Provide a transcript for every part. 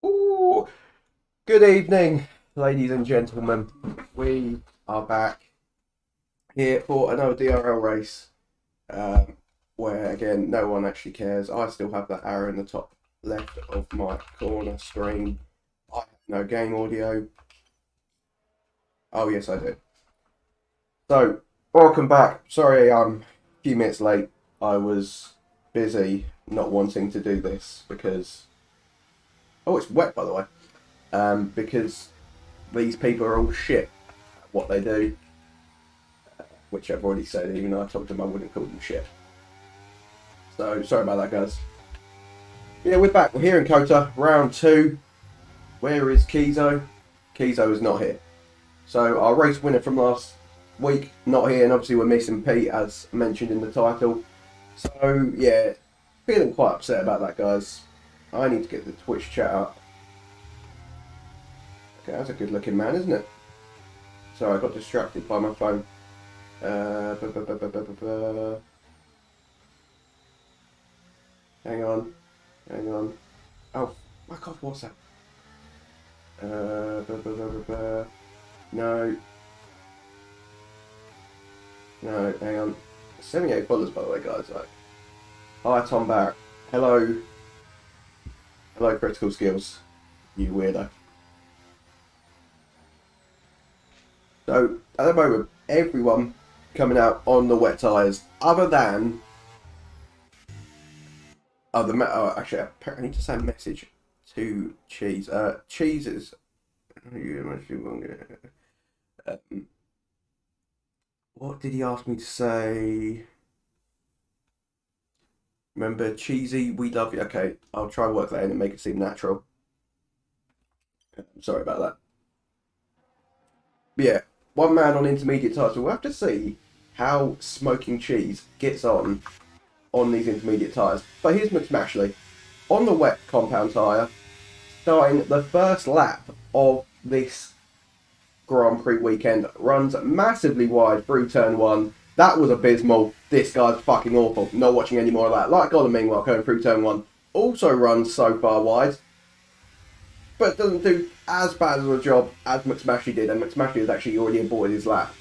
Ooh, good evening, ladies and gentlemen. We are back here for another DRL race, where again no one actually cares. I still have that arrow in the top left of my corner screen. I have no game audio. Oh yes, I do. So welcome back. Sorry, I'm a few minutes late. I was busy not wanting to do this because it's wet by the way. Because these people are all shit at what they do, which I've already said, even though I told them I wouldn't call them shit. So, sorry about that, guys. Yeah, we're back. We're here in Cota, round two. Where is Kizo? Kizo is not here. So, our race winner from last week, not here, and obviously we're missing Pete, as mentioned in the title. So, yeah, feeling quite upset about that, guys. I need to get the Twitch chat up. Okay, that's a good looking man, isn't it? Sorry, I got distracted by my phone. Uh, bu- bu- bu- bu- bu- bu- bu- Hang on, hang on. Oh, fuck off, what's that? Bu- bu- bu- bu- bu- No, no, hang on. $78, by the way, guys. Like, hi, Tom Barrett. Hello, hello, Critical Skills, you weirdo. So, at the moment, everyone coming out on the wet tyres, other than. Actually, I need to send a message to Cheese. Cheese is. Um, what did he ask me to say? Remember, cheesy, we love you. Okay, I'll try and work that in and make it seem natural. Sorry about that. But yeah, one man on intermediate tyres. So we'll have to see how Smoking Cheese gets on these intermediate tyres. But here's McSmashley. On the wet compound tyre, starting the first lap of this Grand Prix weekend, runs massively wide through turn one. That was abysmal. This guy's fucking awful. Not watching any more of that. Like Gollum, meanwhile, going through turn one. Also runs so far wide, but doesn't do as bad of a job as McSmashy did. And McSmashy has actually already aborted his lap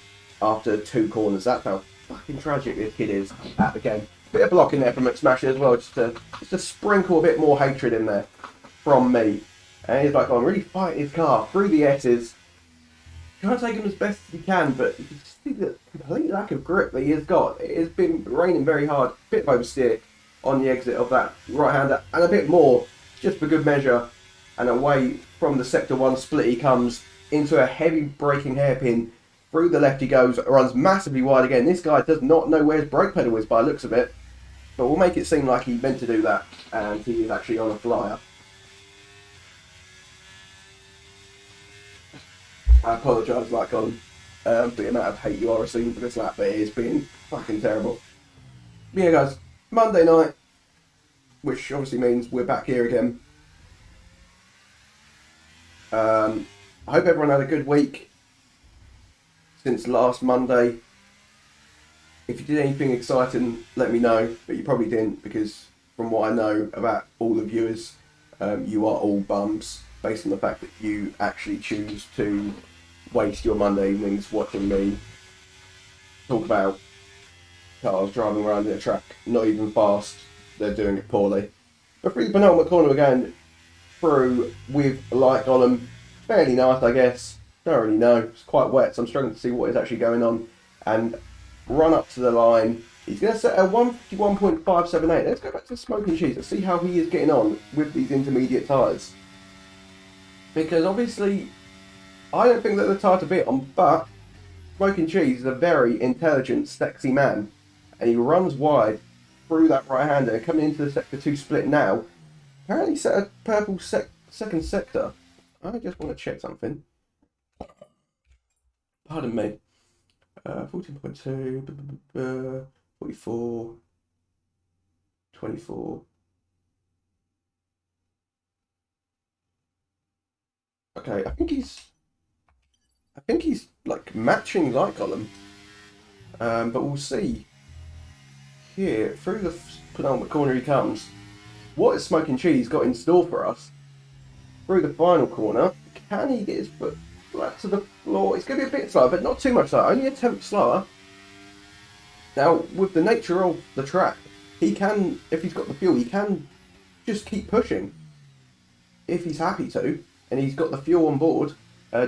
after two corners. That's how fucking tragic this kid is at the game. Bit of blocking there from McSmashy as well, just to sprinkle a bit more hatred in there from me. And he's like, I'm really fighting his car through the S's, trying to take him as best as he can, but you can see the complete lack of grip that he has got. It has been raining very hard, bit of oversteer on the exit of that right-hander, and a bit more, just for good measure, and away from the sector one split he comes into a heavy braking hairpin. Through the left he goes, runs massively wide again. This guy does not know where his brake pedal is by the looks of it, but we'll make it seem like he meant to do that, and he is actually on a flyer. I apologise, like on the amount of hate you are receiving for this lap, but it has been fucking terrible. But yeah, guys, Monday night, which obviously means we're back here again. I hope everyone had a good week since last Monday. If you did anything exciting, let me know, but you probably didn't because from what I know about all the viewers, you are all bums based on the fact that you actually choose to waste your Monday evenings watching me talk about cars driving around in a track, not even fast. They're doing it poorly. But through the penultimate corner, we're going through with light column. Fairly nice, I guess. Don't really know. It's quite wet, so I'm struggling to see what is actually going on. And run up to the line. He's going to set a 151.578. Let's go back to Smoking Cheese and see how he is getting on with these intermediate tyres. Because obviously, I don't think that the tyre to beat on, but Smoking Cheese is a very intelligent, sexy man. And he runs wide through that right-hander, coming into the sector 2 split now. Apparently set a purple second sector. I just want to check something. Pardon me. 14.2, 44, 24. Okay, I think he's like matching light column. But we'll see. Here, through the penultimate corner he comes. What has Smoking Cheese got in store for us? through the final corner. Can he get his foot flat to the floor? It's going to be a bit slower, but not too much slower. Only a tenth slower. Now, with the nature of the track, he can, if he's got the fuel, he can just keep pushing if he's happy to, and he's got the fuel on board.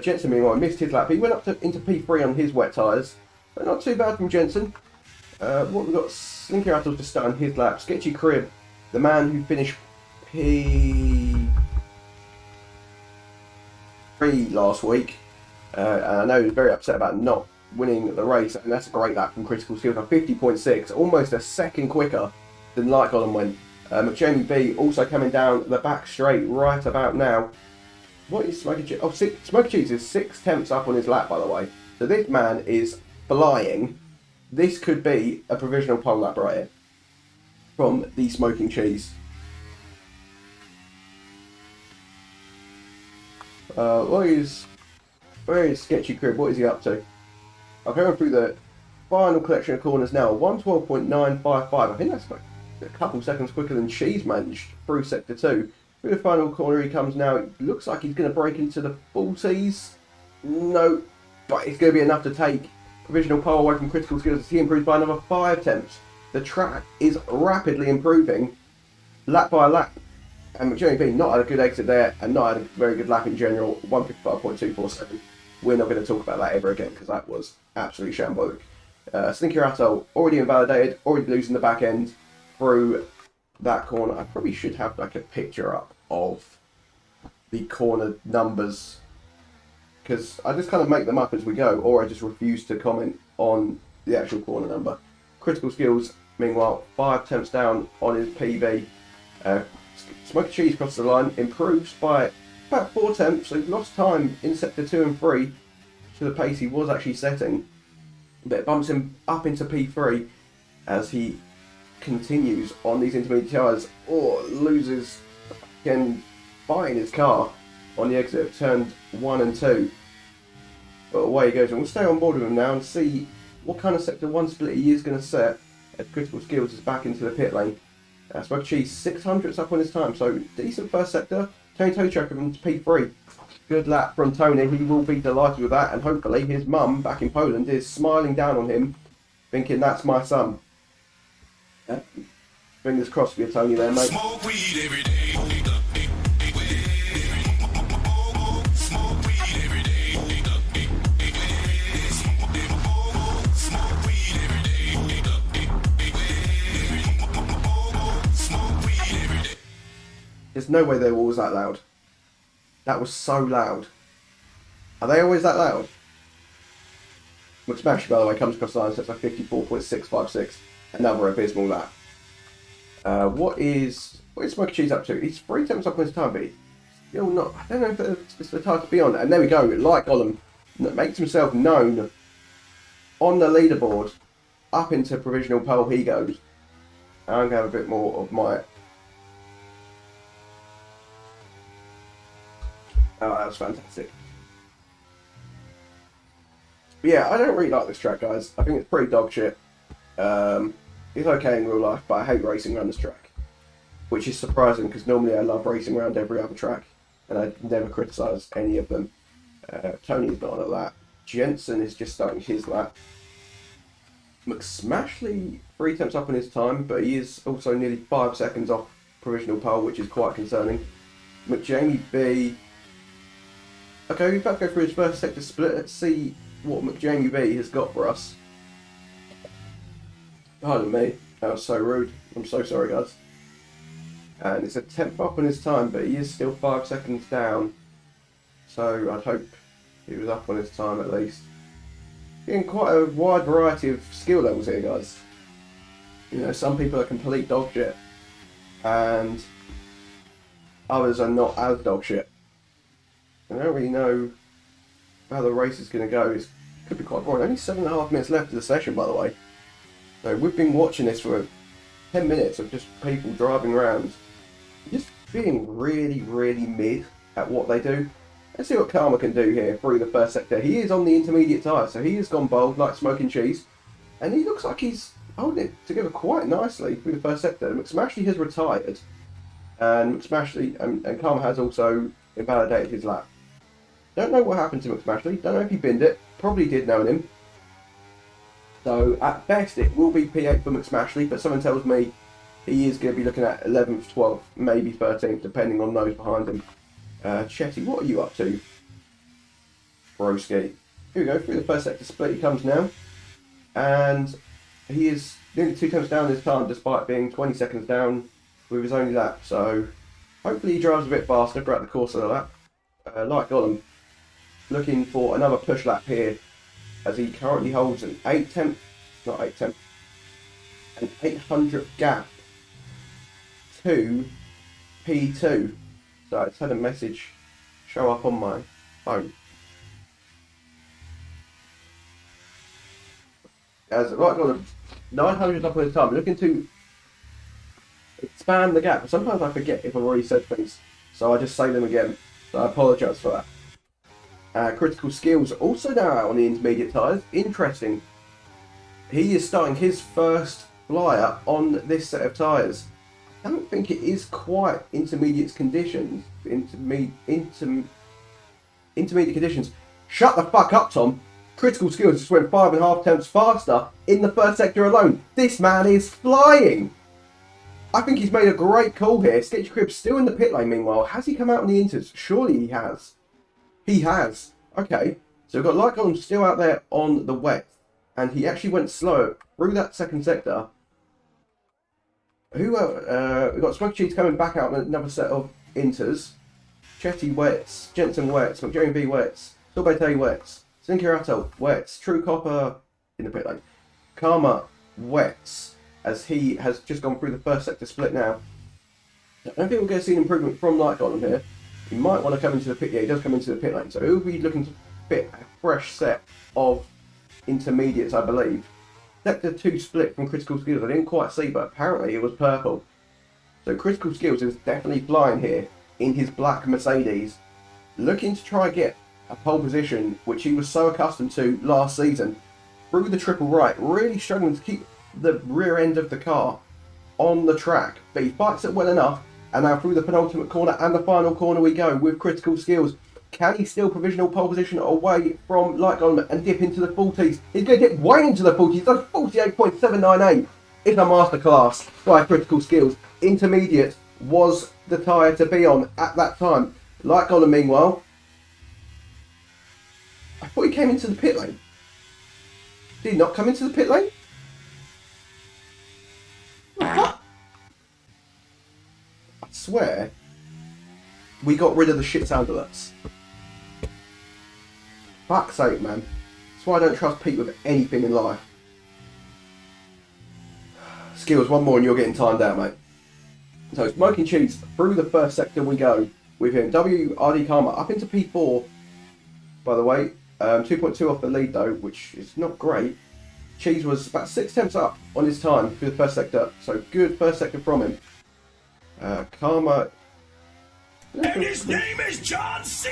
Jensen, meanwhile, missed his lap. He went up into P3 on his wet tyres, but not too bad from Jensen. What we've got, Slinky Rattle's just starting his lap. Sketchy Crib, the man who finished P3 last week, and I know he was very upset about not winning the race, and that's a great lap from Critical Skills. 50.6, almost a second quicker than Light Column went. McJamie B also coming down the back straight right about now. What is Smoky Cheese? Oh, Smoky Cheese is 6 tenths up on his lap, by the way. So this man is flying. This could be a provisional pole lap right here from the Smoking Cheese. Where is Sketchy Crib? What is he up to? I'm going through the final collection of corners now. 112.955. I think that's like a couple seconds quicker than Cheese managed through Sector 2. Through the final corner he comes now. It looks like he's going to break into the 40s. No, but it's going to be enough to take provisional pole away from Critical Skills as he improves by another 5 tenths. The track is rapidly improving, lap by lap. And McJamie B not had a good exit there, and not had a very good lap in general. 155.247. We're not going to talk about that ever again because that was absolutely shambolic. Slinky Rattle already invalidated, already losing the back end through that corner. I probably should have like a picture up of the corner numbers because I just kind of make them up as we go, or I just refuse to comment on the actual corner number. Critical Skills, meanwhile, 5 tenths down on his PB. Smoky Cheese crosses the line, improves by about 4 tenths, so he lost time in Sector 2 and 3 to the pace he was actually setting. But it bumps him up into P3 as he continues on these intermediate tyres, or loses again buying his car on the exit of turns 1 and 2. But away he goes, and we'll stay on board with him now and see what kind of Sector 1 split he is going to set as Critical Skills is back into the pit lane. Smoky Cheese 600ths up on his time, so decent first sector. Tony Tochak from P3. Good lap from Tony, he will be delighted with that, and hopefully his mum back in Poland is smiling down on him, thinking that's my son. Yeah. Fingers crossed for you, Tony, there, mate. Smoke weed every day. There's no way they were always that loud. That was so loud. Are they always that loud? McSmash, by the way, comes across the line, sets like 54.656. Another abysmal lap. What is Smoky Cheese up to? He's 3 tenths up on his time, but he's still not. I don't know if it's the time to be on. And there we go. Light Column makes himself known on the leaderboard. Up into provisional pole he goes. I'm going to have a bit more of my... Oh, that was fantastic. But yeah, I don't really like this track, guys. I think it's pretty dog shit. It's okay in real life, but I hate racing around this track. Which is surprising, because normally I love racing around every other track. And I never criticise any of them. Tony's not on a lap. Jensen is just starting his lap. McSmashley 3 tenths up on his time, but he is also nearly 5 seconds off provisional pole, which is quite concerning. McJamie B... Okay, we're about to go through his first sector split. Let's see what McJamie B has got for us. Pardon me, that was so rude. I'm so sorry, guys. And it's a 10th up on his time, but he is still 5 seconds down. So I'd hope he was up on his time at least. Getting quite a wide variety of skill levels here, guys. You know, some people are complete dog shit, and others are not as dog shit. I don't really know how the race is going to go. It could be quite boring. Only 7.5 minutes left of the session, by the way. So we've been watching this for 10 minutes of just people driving around, just being really, really mid at what they do. Let's see what Karma can do here through the first sector. He is on the intermediate tyre, so he has gone bold like Smoking Cheese. And he looks like he's holding it together quite nicely through the first sector. McSmashley has retired. And McSmashley and Karma has also invalidated his lap. Don't know what happened to McSmashley. Don't know if he binned it. Probably did know him. So at best it will be P8 for McSmashley, but someone tells me he is going to be looking at 11th, 12th, maybe 13th, depending on those behind him. Chetty, what are you up to? Broski. Here we go, through the first sector split he comes now. And he is nearly 2 tenths down this time, despite being 20 seconds down with his only lap. So hopefully he drives a bit faster throughout the course of the lap. Like Gollum, looking for another push lap here, as he currently holds an 800th gap to P2. So I just had a message show up on my phone. As right on 900 up at a time, looking to expand the gap. But sometimes I forget if I've already said things, so I just say them again. So I apologise for that. Critical Skills also now out on the intermediate tyres. Interesting. He is starting his first flyer on this set of tyres. I don't think it is quite intermediate conditions. Intermediate conditions. Shut the fuck up, Tom. Critical Skills just went 5.5 tenths faster in the first sector alone. This man is flying. I think he's made a great call here. Sketchy Crib's still in the pit lane meanwhile. Has he come out on the inters? Surely he has. He has. Okay. So we've got Light Column still out there on the wet. And he actually went slow through that second sector. We've got Smoke Cheese coming back out on another set of inters. Chetty wets. Jensen wets. McJerry B wets. Sorbete wets. Sinkirato wets. True Copper in the pit lane. Karma wets, as he has just gone through the first sector split now. I don't think we're going to see an improvement from Light Column here. He might want to come into the pit. Yeah, he does come into the pit lane. So he'll be looking to fit a fresh set of intermediates, I believe. Sector 2 split from Critical Skills. I didn't quite see, but apparently it was purple. So Critical Skills is definitely flying here in his black Mercedes, looking to try and get a pole position, which he was so accustomed to last season, through the triple right, really struggling to keep the rear end of the car on the track. But he fights it well enough, and now through the penultimate corner and the final corner we go with Critical Skills. Can he steal provisional pole position away from Light Column and dip into the 40s? He's going to dip way into the 40s. That's 48.798. It's a masterclass by Critical Skills. Intermediate was the tyre to be on at that time. Light Column, meanwhile, I thought he came into the pit lane. Did he not come into the pit lane? What? I swear we got rid of the shit sound alerts. Fuck's sake, man. That's why I don't trust Pete with anything in life. Skills, one more and you're getting timed out, mate. So Smoking Cheese, through the first sector we go with him. WRD Karma up into P4, by the way. 2.2 off the lead though, which is not great. Cheese was about 6 tenths up on his time through the first sector, so good first sector from him. Karma. And his name is John C.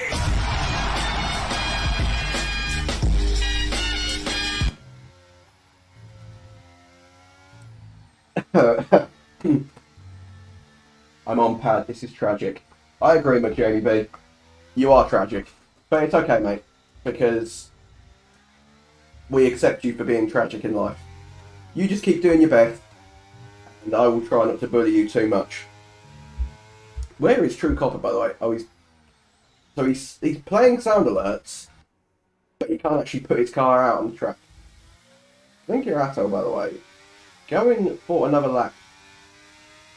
I'm on pad, this is tragic. I agree with Jamie B. You are tragic. But it's okay, mate, because we accept you for being tragic in life. You just keep doing your best, and I will try not to bully you too much. Where is True Copper, by the way? Oh, he's playing sound alerts, but he can't actually put his car out on the track. Sinkirato, by the way, going for another lap.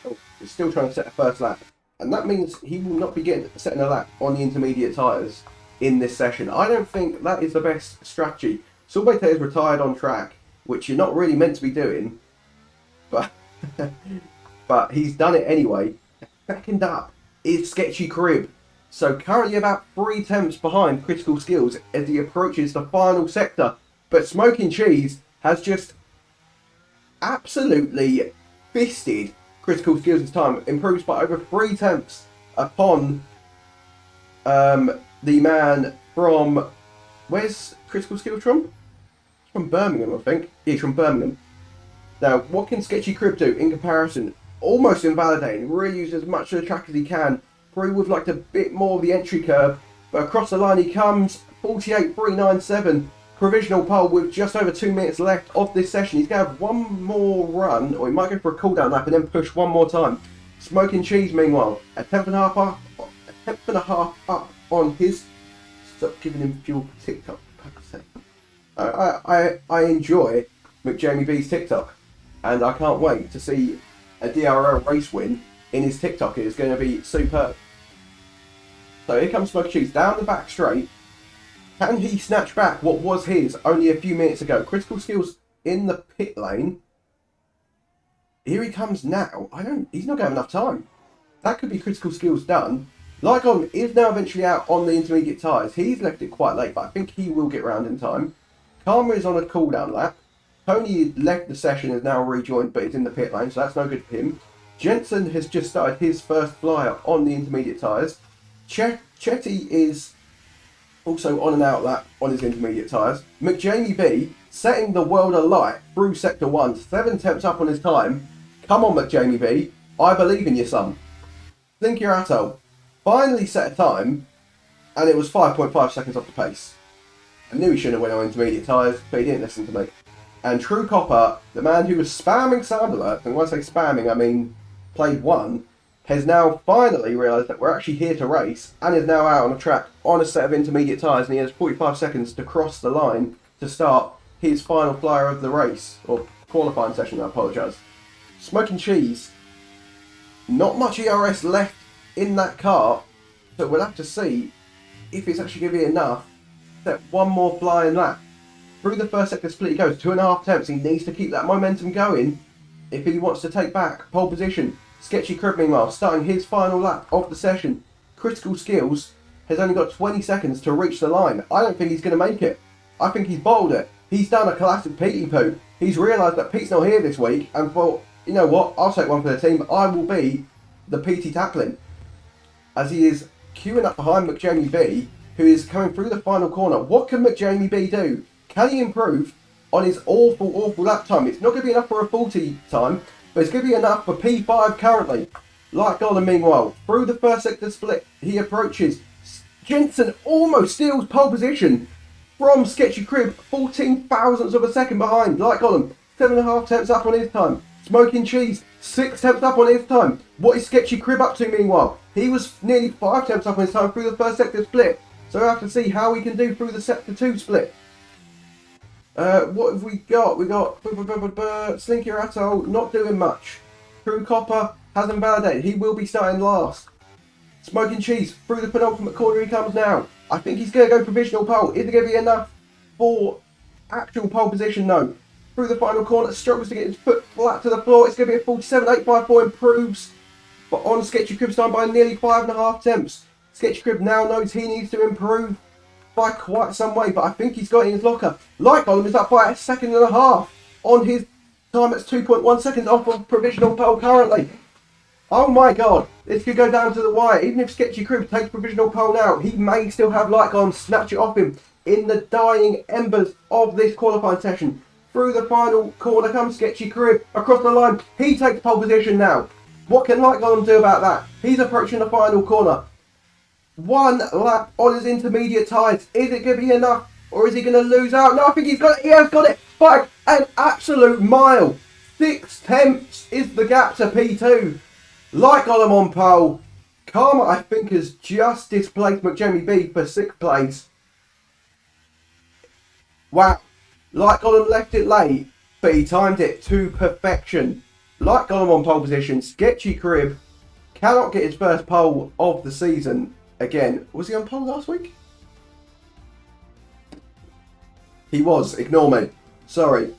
Oh, he's still trying to set a first lap, and that means he will not be setting a lap on the intermediate tyres in this session. I don't think that is the best strategy. Sorbete is retired on track, which you're not really meant to be doing, but but he's done it anyway. Second up is Sketchy Crib, so currently about 3 tenths behind Critical Skills as he approaches the final sector. But Smoking Cheese has just absolutely fisted Critical Skills' time, improves by over 3 tenths upon the man from, where's Critical Skills from? From Birmingham, I think. Yeah, he's from Birmingham. Now, what can Sketchy Crib do in comparison? Almost invalidating. Really uses as much of the track as he can through with like a bit more of the entry curve, but across the line he comes, 48.397, provisional pole with just over 2 minutes left of this session. He's going to have one more run, or he might go for a cool down lap and then push one more time. Smoking Cheese, meanwhile, a tenth and a half up on his. Stop giving him fuel for TikTok. I enjoy McJamie B's TikTok, and I can't wait to see a DRL race win in his TikTok. It is going to be superb. So here comes Smoking Cheese down the back straight. Can he snatch back what was his only a few minutes ago? Critical Skills in the pit lane. Here he comes now. He's not going to have enough time. That could be Critical Skills done. Lycon is now eventually out on the intermediate tyres. He's left it quite late, but I think he will get round in time. Karma is on a cooldown lap. Tony left the session, is now rejoined, but is in the pit lane, so that's no good for him. Jensen has just started his first flyer on the intermediate tyres. Chetty is also on an out lap on his intermediate tyres. McJamie B setting the world alight through Sector 1, 7 tenths up on his time. Come on, McJamie B, I believe in you, son. Think your atoll. Finally set a time, and it was 5.5 seconds off the pace. I knew he shouldn't have went on intermediate tyres, but he didn't listen to me. And True Copper, the man who was spamming sound alerts, and when I say spamming, I mean played one, has now finally realised that we're actually here to race, and is now out on the track on a set of intermediate tyres, and he has 45 seconds to cross the line to start his final flyer of the race, or qualifying session, I apologise. Smoking Cheese, not much ERS left in that car, so we'll have to see if it's actually going to be enough to set one more flying lap. Through the first sector split he goes, 2.5 tenths. He needs to keep that momentum going if he wants to take back pole position. Sketchy Crib, meanwhile, starting his final lap of the session. Critical Skills has only got 20 seconds to reach the line. I don't think he's going to make it. I think he's bottled it. He's done a classic Petey poo. He's realised that Pete's not here this week and thought, you know what, I'll take one for the team. I will be the PT tackling. As he is queuing up behind McJamie B, who is coming through the final corner. What can McJamie B do? Can he improve on his awful lap time? It's not going to be enough for a 40 time, but it's going to be enough for P5 currently. Like Golden, meanwhile, through the first sector split, he approaches. Jensen almost steals pole position from Sketchy Crib, 14 thousandths of a second behind. Like Golden, 7.5 tenths up on his time. Smoking Cheese, 6 tenths up on his time. What is Sketchy Crib up to meanwhile? He was nearly 5 tenths up on his time through the first sector split. So we'll have to see how we can do through the sector 2 split. What have we got? We got Slinky Atoll not doing much. True Copper hasn't validated. He will be starting last. Smoking Cheese through the penultimate corner he comes now. I think he's going to go provisional pole. Is it going to be enough for actual pole position? No. Through the final corner, struggles to get his foot flat to the floor. It's going to be a 47.854, improves, but on Sketchy Crib's time by nearly 5.5 tenths. Sketchy Crib now knows he needs to improve by quite some way, but I think he's got it in his locker. Light Golem is up by 1.5 seconds on his time. It's 2.1 seconds off of provisional pole currently. Oh my god, this could go down to the wire. Even if Sketchy Crib takes provisional pole now, he may still have Light Golem snatch it off him in the dying embers of this qualifying session. Through the final corner comes Sketchy Crib across the line. He takes pole position now. What can Light Golem do about that? He's approaching the final corner. 1 lap on his intermediate tyres. Is it going to be enough, or is he going to lose out? No, I think he's got it. He has got it by an absolute mile. 6 tenths is the gap to P2. Light Golem on pole. Karma, I think, has just displaced McJamie B for 6th place. Wow. Light Golem left it late, but he timed it to perfection. Light Golem on pole position. Sketchy Crib cannot get his first pole of the season. Again, was he on pole last week? He was. Ignore me. Sorry.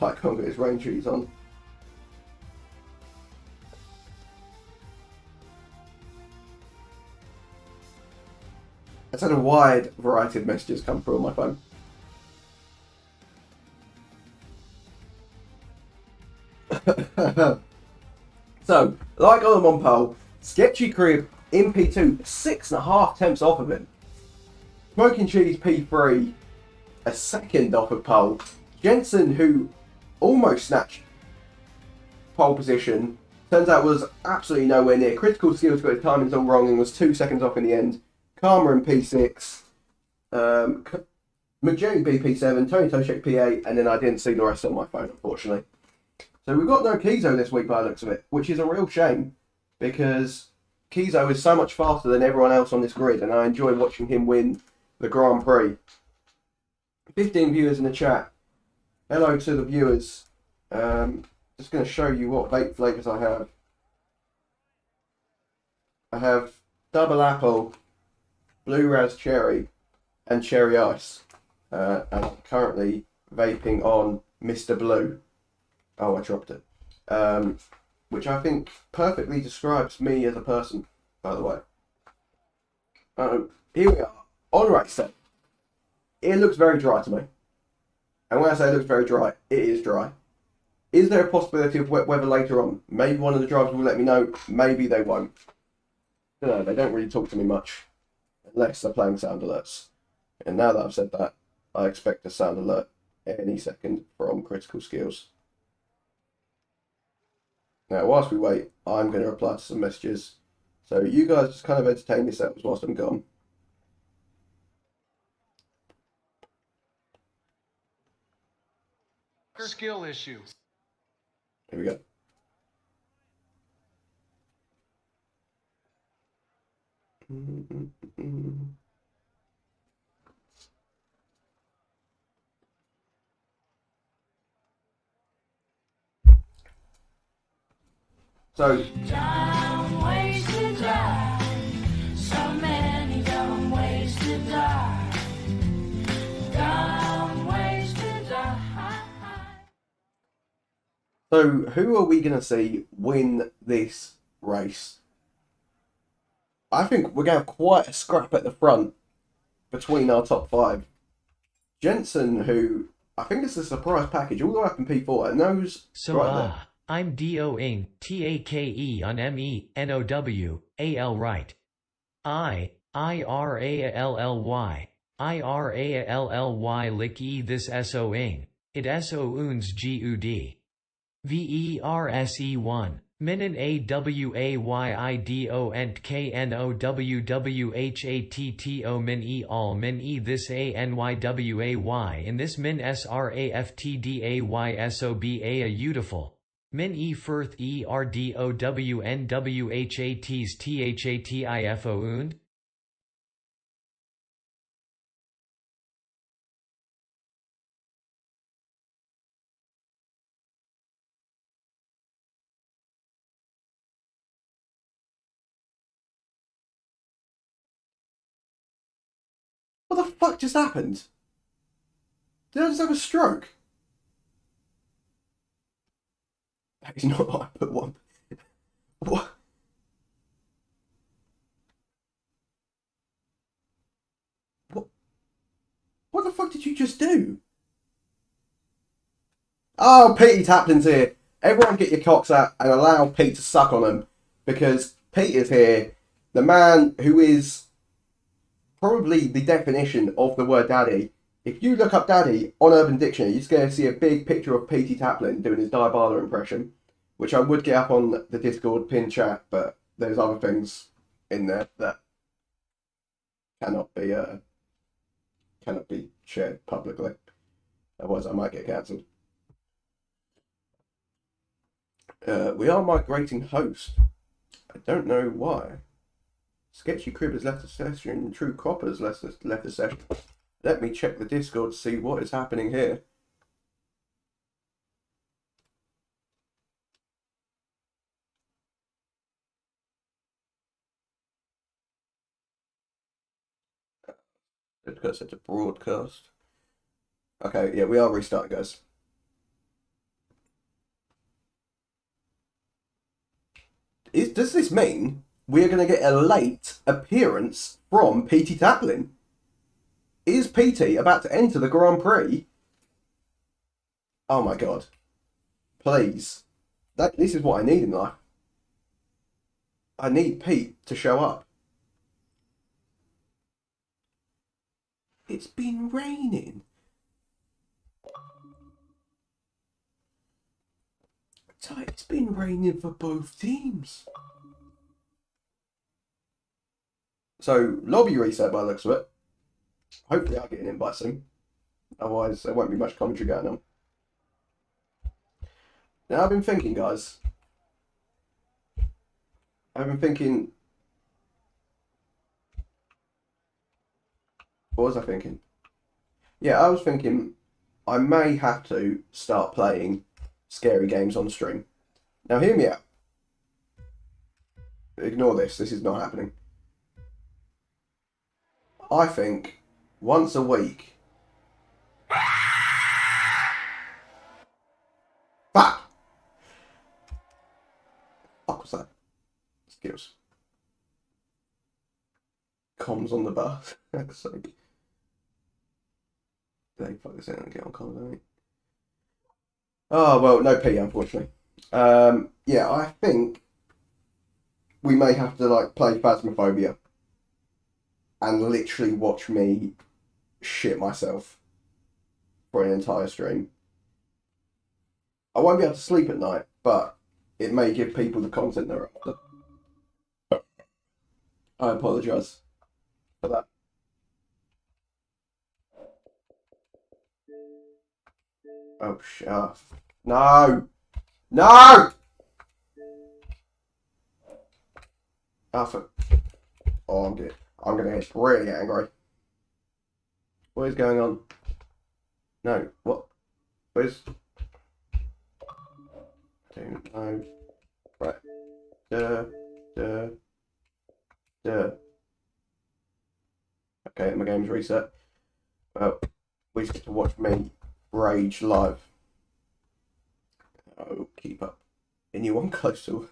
I can't get his rain shoes on. I've had a wide variety of messages come through on my phone. So, like I'm on pole, Sketchy Crib in P2, 6.5 tenths off of him. Smoking Cheese P3, a second off of pole. Jensen, who almost snatched pole position, Turns out was absolutely nowhere near. Critical Skills got his timings all wrong and was 2 seconds off in the end. Karma in P6. McJenny BP7, Tony Toshek P8, and then I didn't see the rest on my phone, unfortunately. So we've got no Kizo this week by the looks of it, which is a real shame because Kizo is so much faster than everyone else on this grid, and I enjoy watching him win the Grand Prix. 15 viewers in the chat. Hello to the viewers. Just going to show you what vape flavours I have. I have Double Apple, Blue Raz Cherry, and Cherry Ice. And I'm currently vaping on Mr. Blue. Oh, I dropped it. Which I think perfectly describes me as a person, by the way. Here we are, on race day. It looks very dry to me. And when I say it looks very dry, it is dry. Is there a possibility of wet weather later on? Maybe one of the drivers will let me know. Maybe they won't. I don't know, they don't really talk to me much. Unless they're playing sound alerts. And now that I've said that, I expect a sound alert any second from Critical Skills. Now, whilst we wait, I'm going to reply to some messages. So you guys just kind of entertain yourselves whilst I'm gone. Skill issue. Here we go. So, Dumb ways to die. So many dumb ways to die. Dumb ways to die. so who are we going to see win this race? I think we're going to have quite a scrap at the front between our top 5. Jensen, who I think is a surprise package, all the way up in P4, and those So right there. I'm DOing TAKE on MENOWAL right. IRALLY lick E this SOing. It SO-uns GUD. VERSE1. Minin AWAYIDO and KNOWWHATTO min E all min E this ANYWAY in this min SRAFTDAYSOBA a beautiful. Min E firth ERDOWNWHATs THATIFO und? What the fuck just happened? Did I just have a stroke? That is not what I put one. What? What the fuck did you just do? Oh, Pete Taplin's here. Everyone get your cocks out and allow Pete to suck on them. Because Pete is here. The man who is probably the definition of the word daddy. If you look up daddy on Urban Dictionary, you're just going to see a big picture of Petey Taplin doing his Diabala impression, which I would get up on the Discord pin chat, but there's other things in there that cannot be shared publicly. Otherwise, I might get cancelled. We are migrating host. I don't know why. Sketchy Crib has left the session. True Copper has left the session. Let me check the Discord to see what is happening here. It's set to broadcast. Okay, yeah, we are restarting, guys. Does this mean we are going to get a late appearance from Petey Taplin? Is Petey about to enter the Grand Prix? Oh my god. Please. This is what I need in life. I need Pete to show up. It's been raining. It's been raining for both teams. So, lobby reset by the looks of it. Hopefully I'll get an invite soon. Otherwise, there won't be much commentary going on. Now, I've been thinking, guys. What was I thinking? Yeah, I was thinking I may have to start playing scary games on stream. Now, hear me out. Ignore this. This is not happening. I think once a week. Fuck! Fuck was that? Skills. Comms on the bus. That's so. They fuck this in and get on comms, don't they? Oh well, no P, unfortunately. Yeah, I think we may have to like play Phasmophobia and literally watch me shit myself for an entire stream. I won't be able to sleep at night, but it may give people the content they're after. I apologise for that. Oh shit! No! No! Alpha. Oh, I'm gonna get really angry. What is going on? No. What? Where's? Don't know. Right. Okay, my game's reset. Well, we just get to watch me rage live. Oh, keep up. Anyone close to?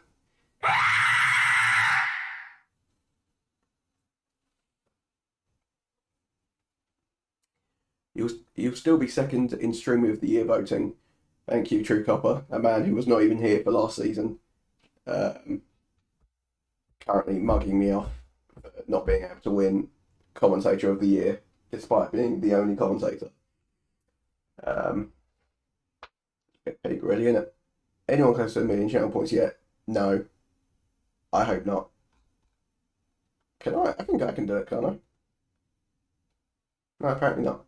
You'll still be second in Streamer of the Year voting. Thank you, True Copper, a man who was not even here for last season. Currently mugging me off for not being able to win Commentator of the Year, despite being the only commentator. Get paid really, innit? Anyone close to 1 million channel points yet? No. I hope not. Can I? I think I can do it, can't I? No, apparently not.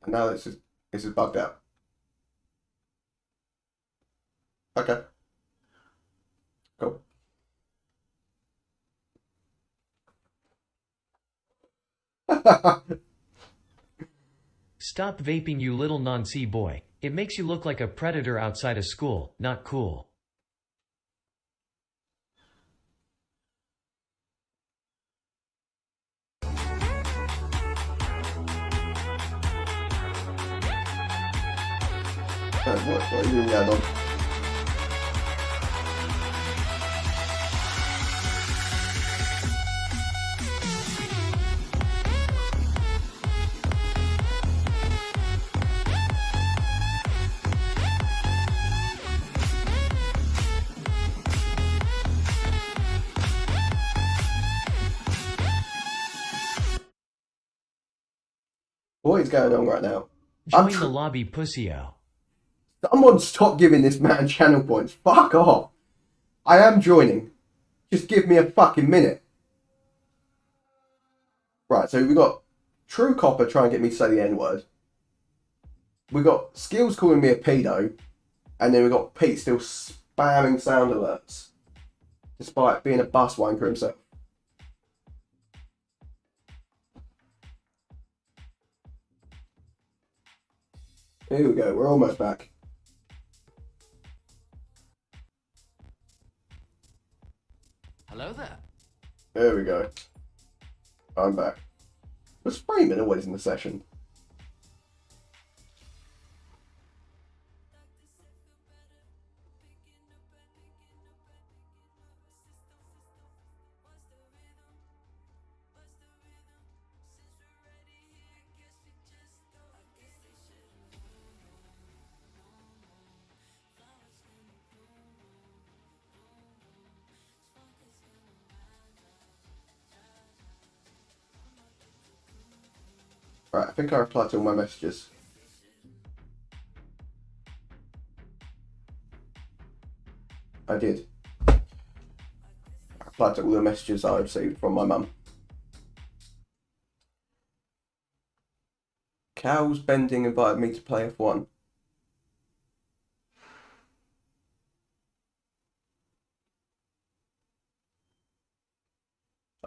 And now this is bugged out. Okay. Cool. Stop vaping, you little Nancy boy. It makes you look like a predator outside of school. Not cool. What are you doing there, Dom? What is going on right now? Join the lobby, pussyo. Someone stop giving this man channel points. Fuck off. I am joining. Just give me a fucking minute. Right, so we got True Copper trying to get me to say the N-word. We got Skills calling me a pedo. And then we got Pete still spamming sound alerts. Despite being a bus wanker himself. Here we go, we're almost back. Hello there. There we go. I'm back. Was Freeman always in the session? Right, I think I replied to all my messages. did. I replied to all the messages I received from my mum. Cal's Bending invited me to play F1.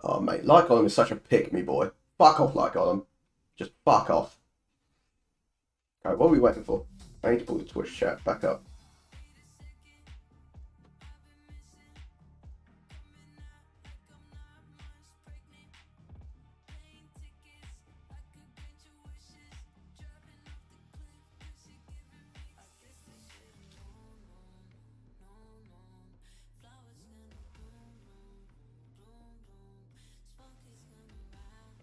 Oh, mate, Lycon is such a pick me boy. Fuck off, Lycon. Just fuck off. Alright, what are we waiting for? I need to pull the Twitch chat back up.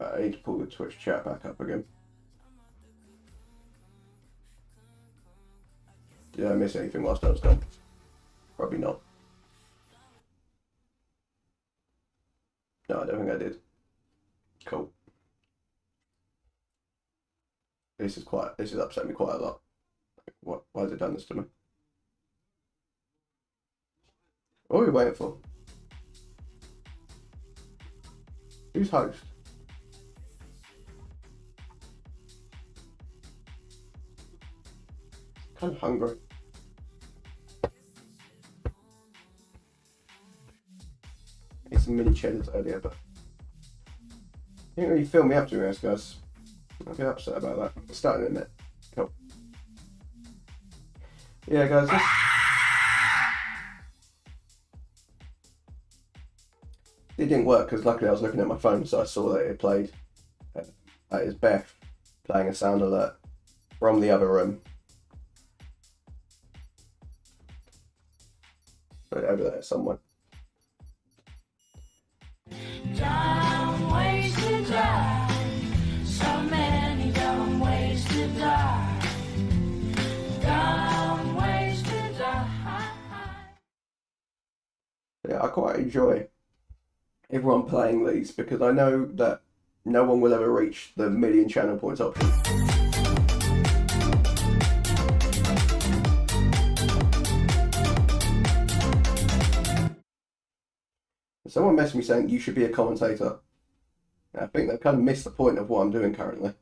I need to pull the Twitch chat back up again. Did I miss anything whilst I was gone? Probably not. No, I don't think I did. Cool. This is upset me quite a lot. Why has it done this to me? What are we waiting for? Who's host? Kind of hungry. Ate some mini cheddars earlier, but didn't really fill me up, to be honest, guys. I'm a bit upset about that. It's starting in a minute. Cool. Yeah, guys. It didn't work because luckily I was looking at my phone, so I saw that it played. That is Beth playing a sound alert from the other room. Right over there somewhere. Dumb ways to die. So many dumb ways to die. Dumb ways to die. Yeah, I quite enjoy everyone playing these because I know that no one will ever reach the 1,000,000 channel points option. Someone messaged me saying you should be a commentator. I think they've kind of missed the point of what I'm doing currently.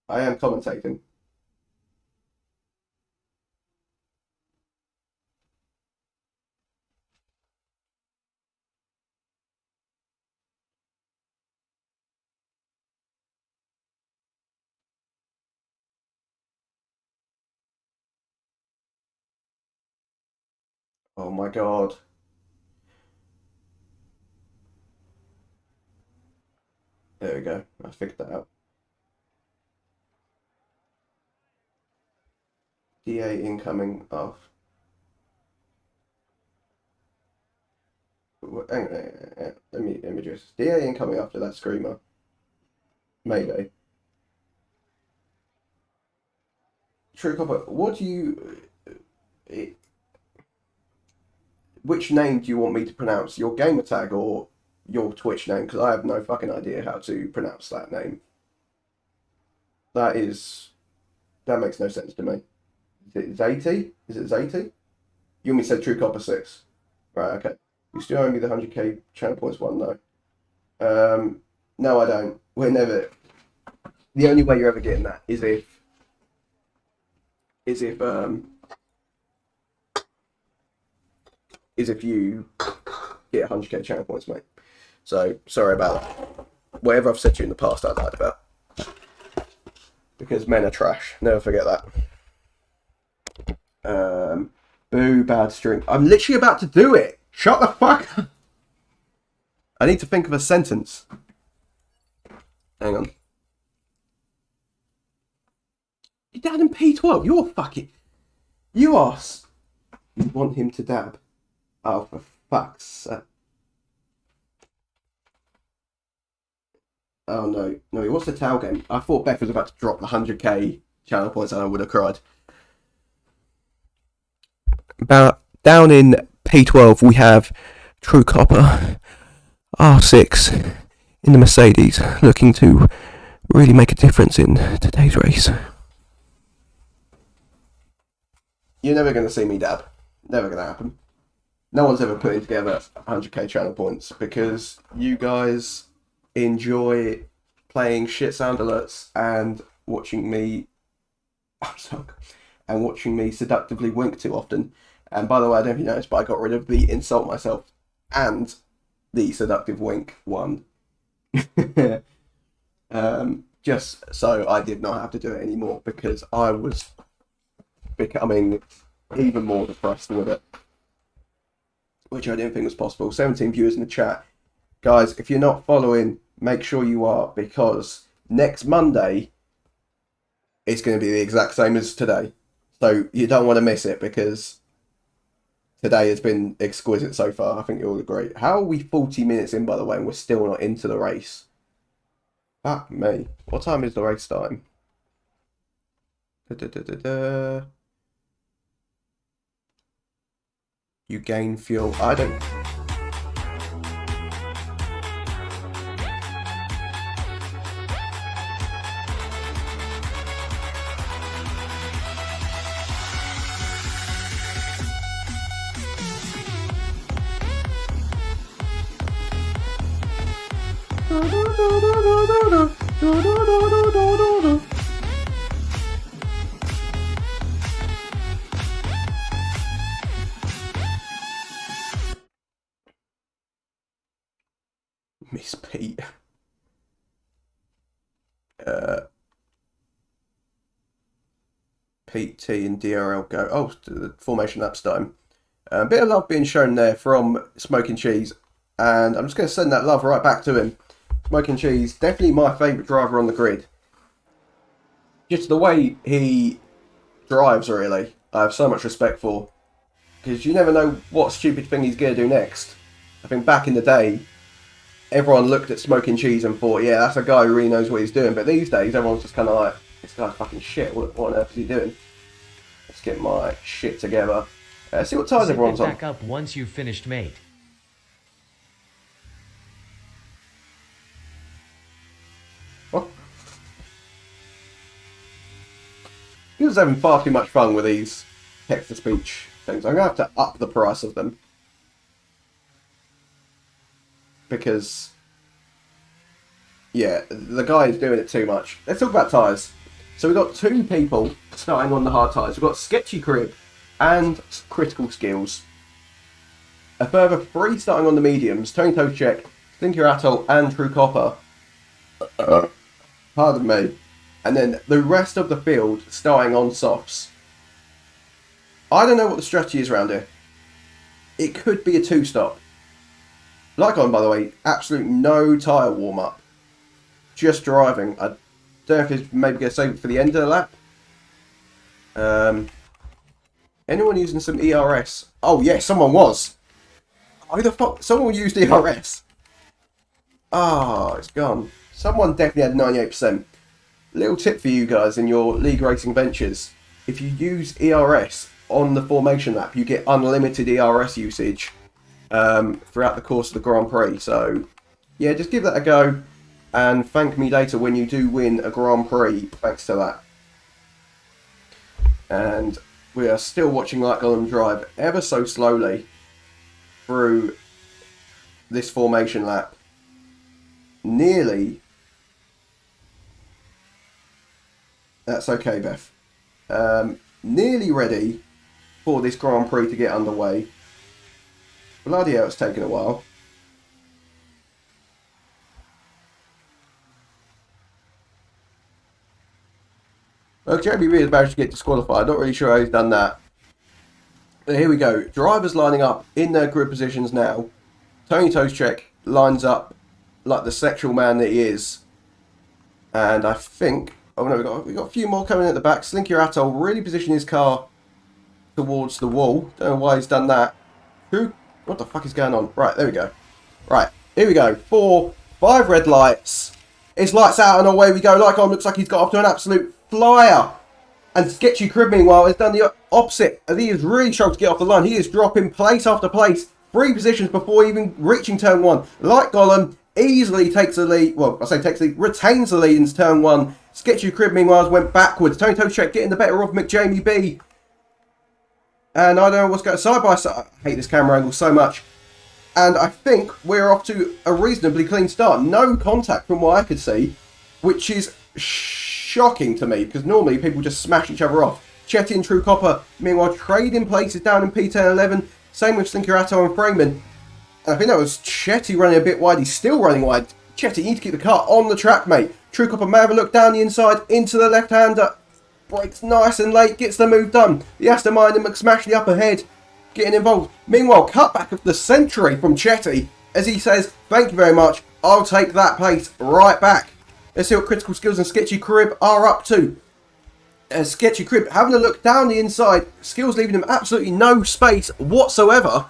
I am commentating. Oh my god. There we go. I figured that out. DA incoming off. Hang on, let me just. DA incoming after that screamer. Mayday. True Copper, what do you... which name do you want me to pronounce? Your gamer tag or your Twitch name? Because I have no fucking idea how to pronounce that name. That makes no sense to me. Is it Zaty? Is it Zaty? You want me to say True Copper 6? Right, okay. You still owe me the 100k channel points one, though. No, I don't. We're never... The only way you're ever getting that is if you get 100k channel points, mate. So, sorry about that. Whatever I've said to you in the past, I lied about. Because men are trash. Never forget that. Boo, bad string. I'm literally about to do it. Shut the fuck up. I need to think of a sentence. Hang on. Your dad in P12. You're fucking... You are... You want him to dab? Oh, for fuck's sake. Oh, no. No, he wants the towel game. I thought Beth was about to drop the 100k channel points and I would have cried. About down in P12, we have True Copper R6 in the Mercedes, looking to really make a difference in today's race. You're never going to see me dab. Never going to happen. no one's ever putting together 100k channel points because you guys enjoy playing shit sound alerts and watching me. I'm sorry, and watching me seductively wink too often. And by the way, I don't know if you noticed, but I got rid of the insult myself and the seductive wink one. Just so I did not have to do it anymore because I was becoming even more depressed with it, which I didn't think was possible. 17 viewers in the chat. Guys, if you're not following, make sure you are, because next Monday it's going to be the exact same as today. So you don't want to miss it because today has been exquisite so far. I think you'll agree. How are we 40 minutes in, by the way, and we're still not into the race? Fuck me. What time is the race starting? You gain fuel. I don't... Miss Pete. Pete T and DRL go. Oh, the formation lap time. A bit of love being shown there from Smoking Cheese, and I'm just going to send that love right back to him. Smoking Cheese, definitely my favourite driver on the grid. Just the way he drives, really, I have so much respect for. Because you never know what stupid thing he's going to do next. I think back in the day, everyone looked at Smoking Cheese and thought, yeah, that's a guy who really knows what he's doing. But these days, everyone's just kind of like, this guy's fucking shit. What on earth is he doing? Let's get my shit together. See what tires everyone's on. Back up once you've finished, mate. What? He was having far too much fun with these text-to-speech things. I'm going to have to up the price of them. Because, yeah, the guy is doing it too much. Let's talk about tyres. So we've got two people starting on the hard tyres. We've got Sketchy Crib and Critical Skills. A further 3 starting on the mediums. Tony Tocheck, Slinky Atoll and True Copper. Pardon me. And then the rest of the field starting on softs. I don't know what the strategy is around here. It could be a 2-stop. Like on, by the way, absolute no tyre warm-up. Just driving. I don't know if it's maybe going to save it for the end of the lap. Anyone using some ERS? Oh, yeah, someone was. Who the fuck? Someone used ERS. Ah, it's gone. Someone definitely had 98%. Little tip for you guys in your league racing ventures. If you use ERS on the formation lap, you get unlimited ERS usage throughout the course of the Grand Prix. So, yeah, just give that a go. And thank me later when you do win a Grand Prix, thanks to that. And we are still watching Like Gollum drive ever so slowly through this formation lap. Nearly. That's okay, Beth. Nearly ready for this Grand Prix to get underway. Bloody hell, it's taken a while. Well, Jeremy Reed managed to get disqualified. Not really sure how he's done that. But here we go. Drivers lining up in their grid positions now. Tony Tocheck lines up like the sexual man that he is. And I think... Oh no, we've got a few more coming at the back. Slinky Atoll really positioning his car towards the wall. Don't know why he's done that. Who? What the fuck is going on? Right, there we go. Right, here we go. 4, 5 red lights. It's lights out and away we go. Lycon looks like he's got off to an absolute flyer. And Sketchy Crib, meanwhile, has done the opposite. As he has really struggled to get off the line. He is dropping place after place. 3 positions before even reaching turn 1. Like Gollum easily takes the lead. Well, I say takes the lead. Retains the lead into turn 1. Sketchy Crib, meanwhile, went backwards. Tony Tocheck getting the better of McJamie B. And I don't know what's going side by side. I hate this camera angle so much. And I think we're off to a reasonably clean start. No contact from what I could see, which is shocking to me, because normally people just smash each other off. Chetty and True Copper, meanwhile, trading places down in P10-11. Same with Slinkerato and Freeman. And I think that was Chetty running a bit wide. He's still running wide. Chetty, you need to keep the car on the track, mate. True Copper may have a look down the inside into the left-hander. Brakes nice and late, gets the move done. The Aston Martin and McSmashley up ahead, getting involved. Meanwhile, cutback of the century from Chetty, as he says, thank you very much, I'll take that pace right back. Let's see what Critical Skills and Sketchy Crib are up to. Sketchy Crib having a look down the inside, Skills leaving him absolutely no space whatsoever.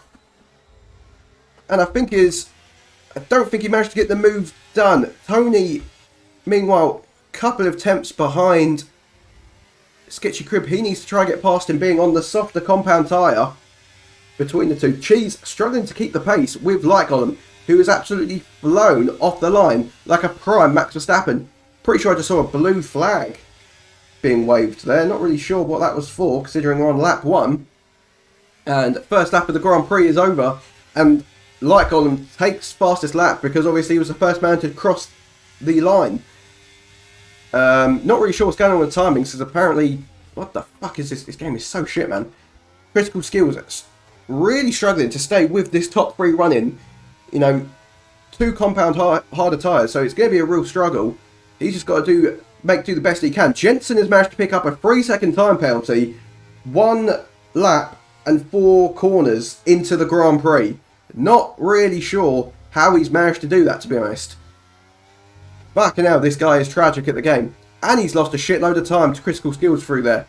And I don't think he managed to get the move done. Tony, meanwhile, couple of attempts behind Sketchy Crib. He needs to try and get past him, being on the softer compound tyre between the two. Cheese struggling to keep the pace with Lycolm, who is absolutely flown off the line like a prime Max Verstappen. Pretty sure I just saw a blue flag being waved there. Not really sure what that was for, considering we're on lap 1. And first lap of the Grand Prix is over, and Lycolm takes fastest lap because obviously he was the first man to cross the line. Not really sure what's going on with timings, because apparently, what the fuck is this? This game is so shit, man. Critical Skills really struggling to stay with this top 3 run-in. You know, 2 compound harder tyres, so it's going to be a real struggle. He's just got to do the best he can. Jensen has managed to pick up a 3-second time penalty, 1 lap and 4 corners into the Grand Prix. Not really sure how he's managed to do that, to be honest. Fucking hell, this guy is tragic at the game. And he's lost a shitload of time to Critical Skills through there.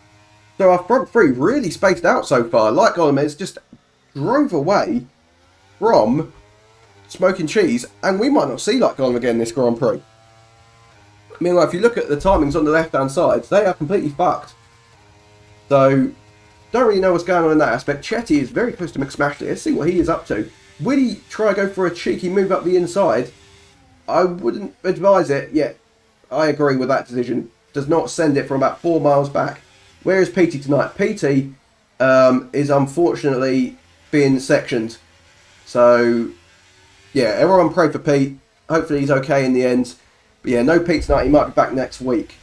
So our front 3 really spaced out so far. Like Gomez just drove away from Smoking Cheese, and we might not see Like Golem again this Grand Prix. Meanwhile, if you look at the timings on the left-hand side, they are completely fucked. So, don't really know what's going on in that aspect. Chetty is very close to McSmashley. Let's see what he is up to. Will he try and go for a cheeky move up the inside? I wouldn't advise it yet. I agree with that decision. Does not send it from about 4 miles back. Where is PT tonight? PT is unfortunately being sectioned. So, yeah, everyone pray for Pete. Hopefully he's okay in the end. But yeah, no Pete tonight. He might be back next week.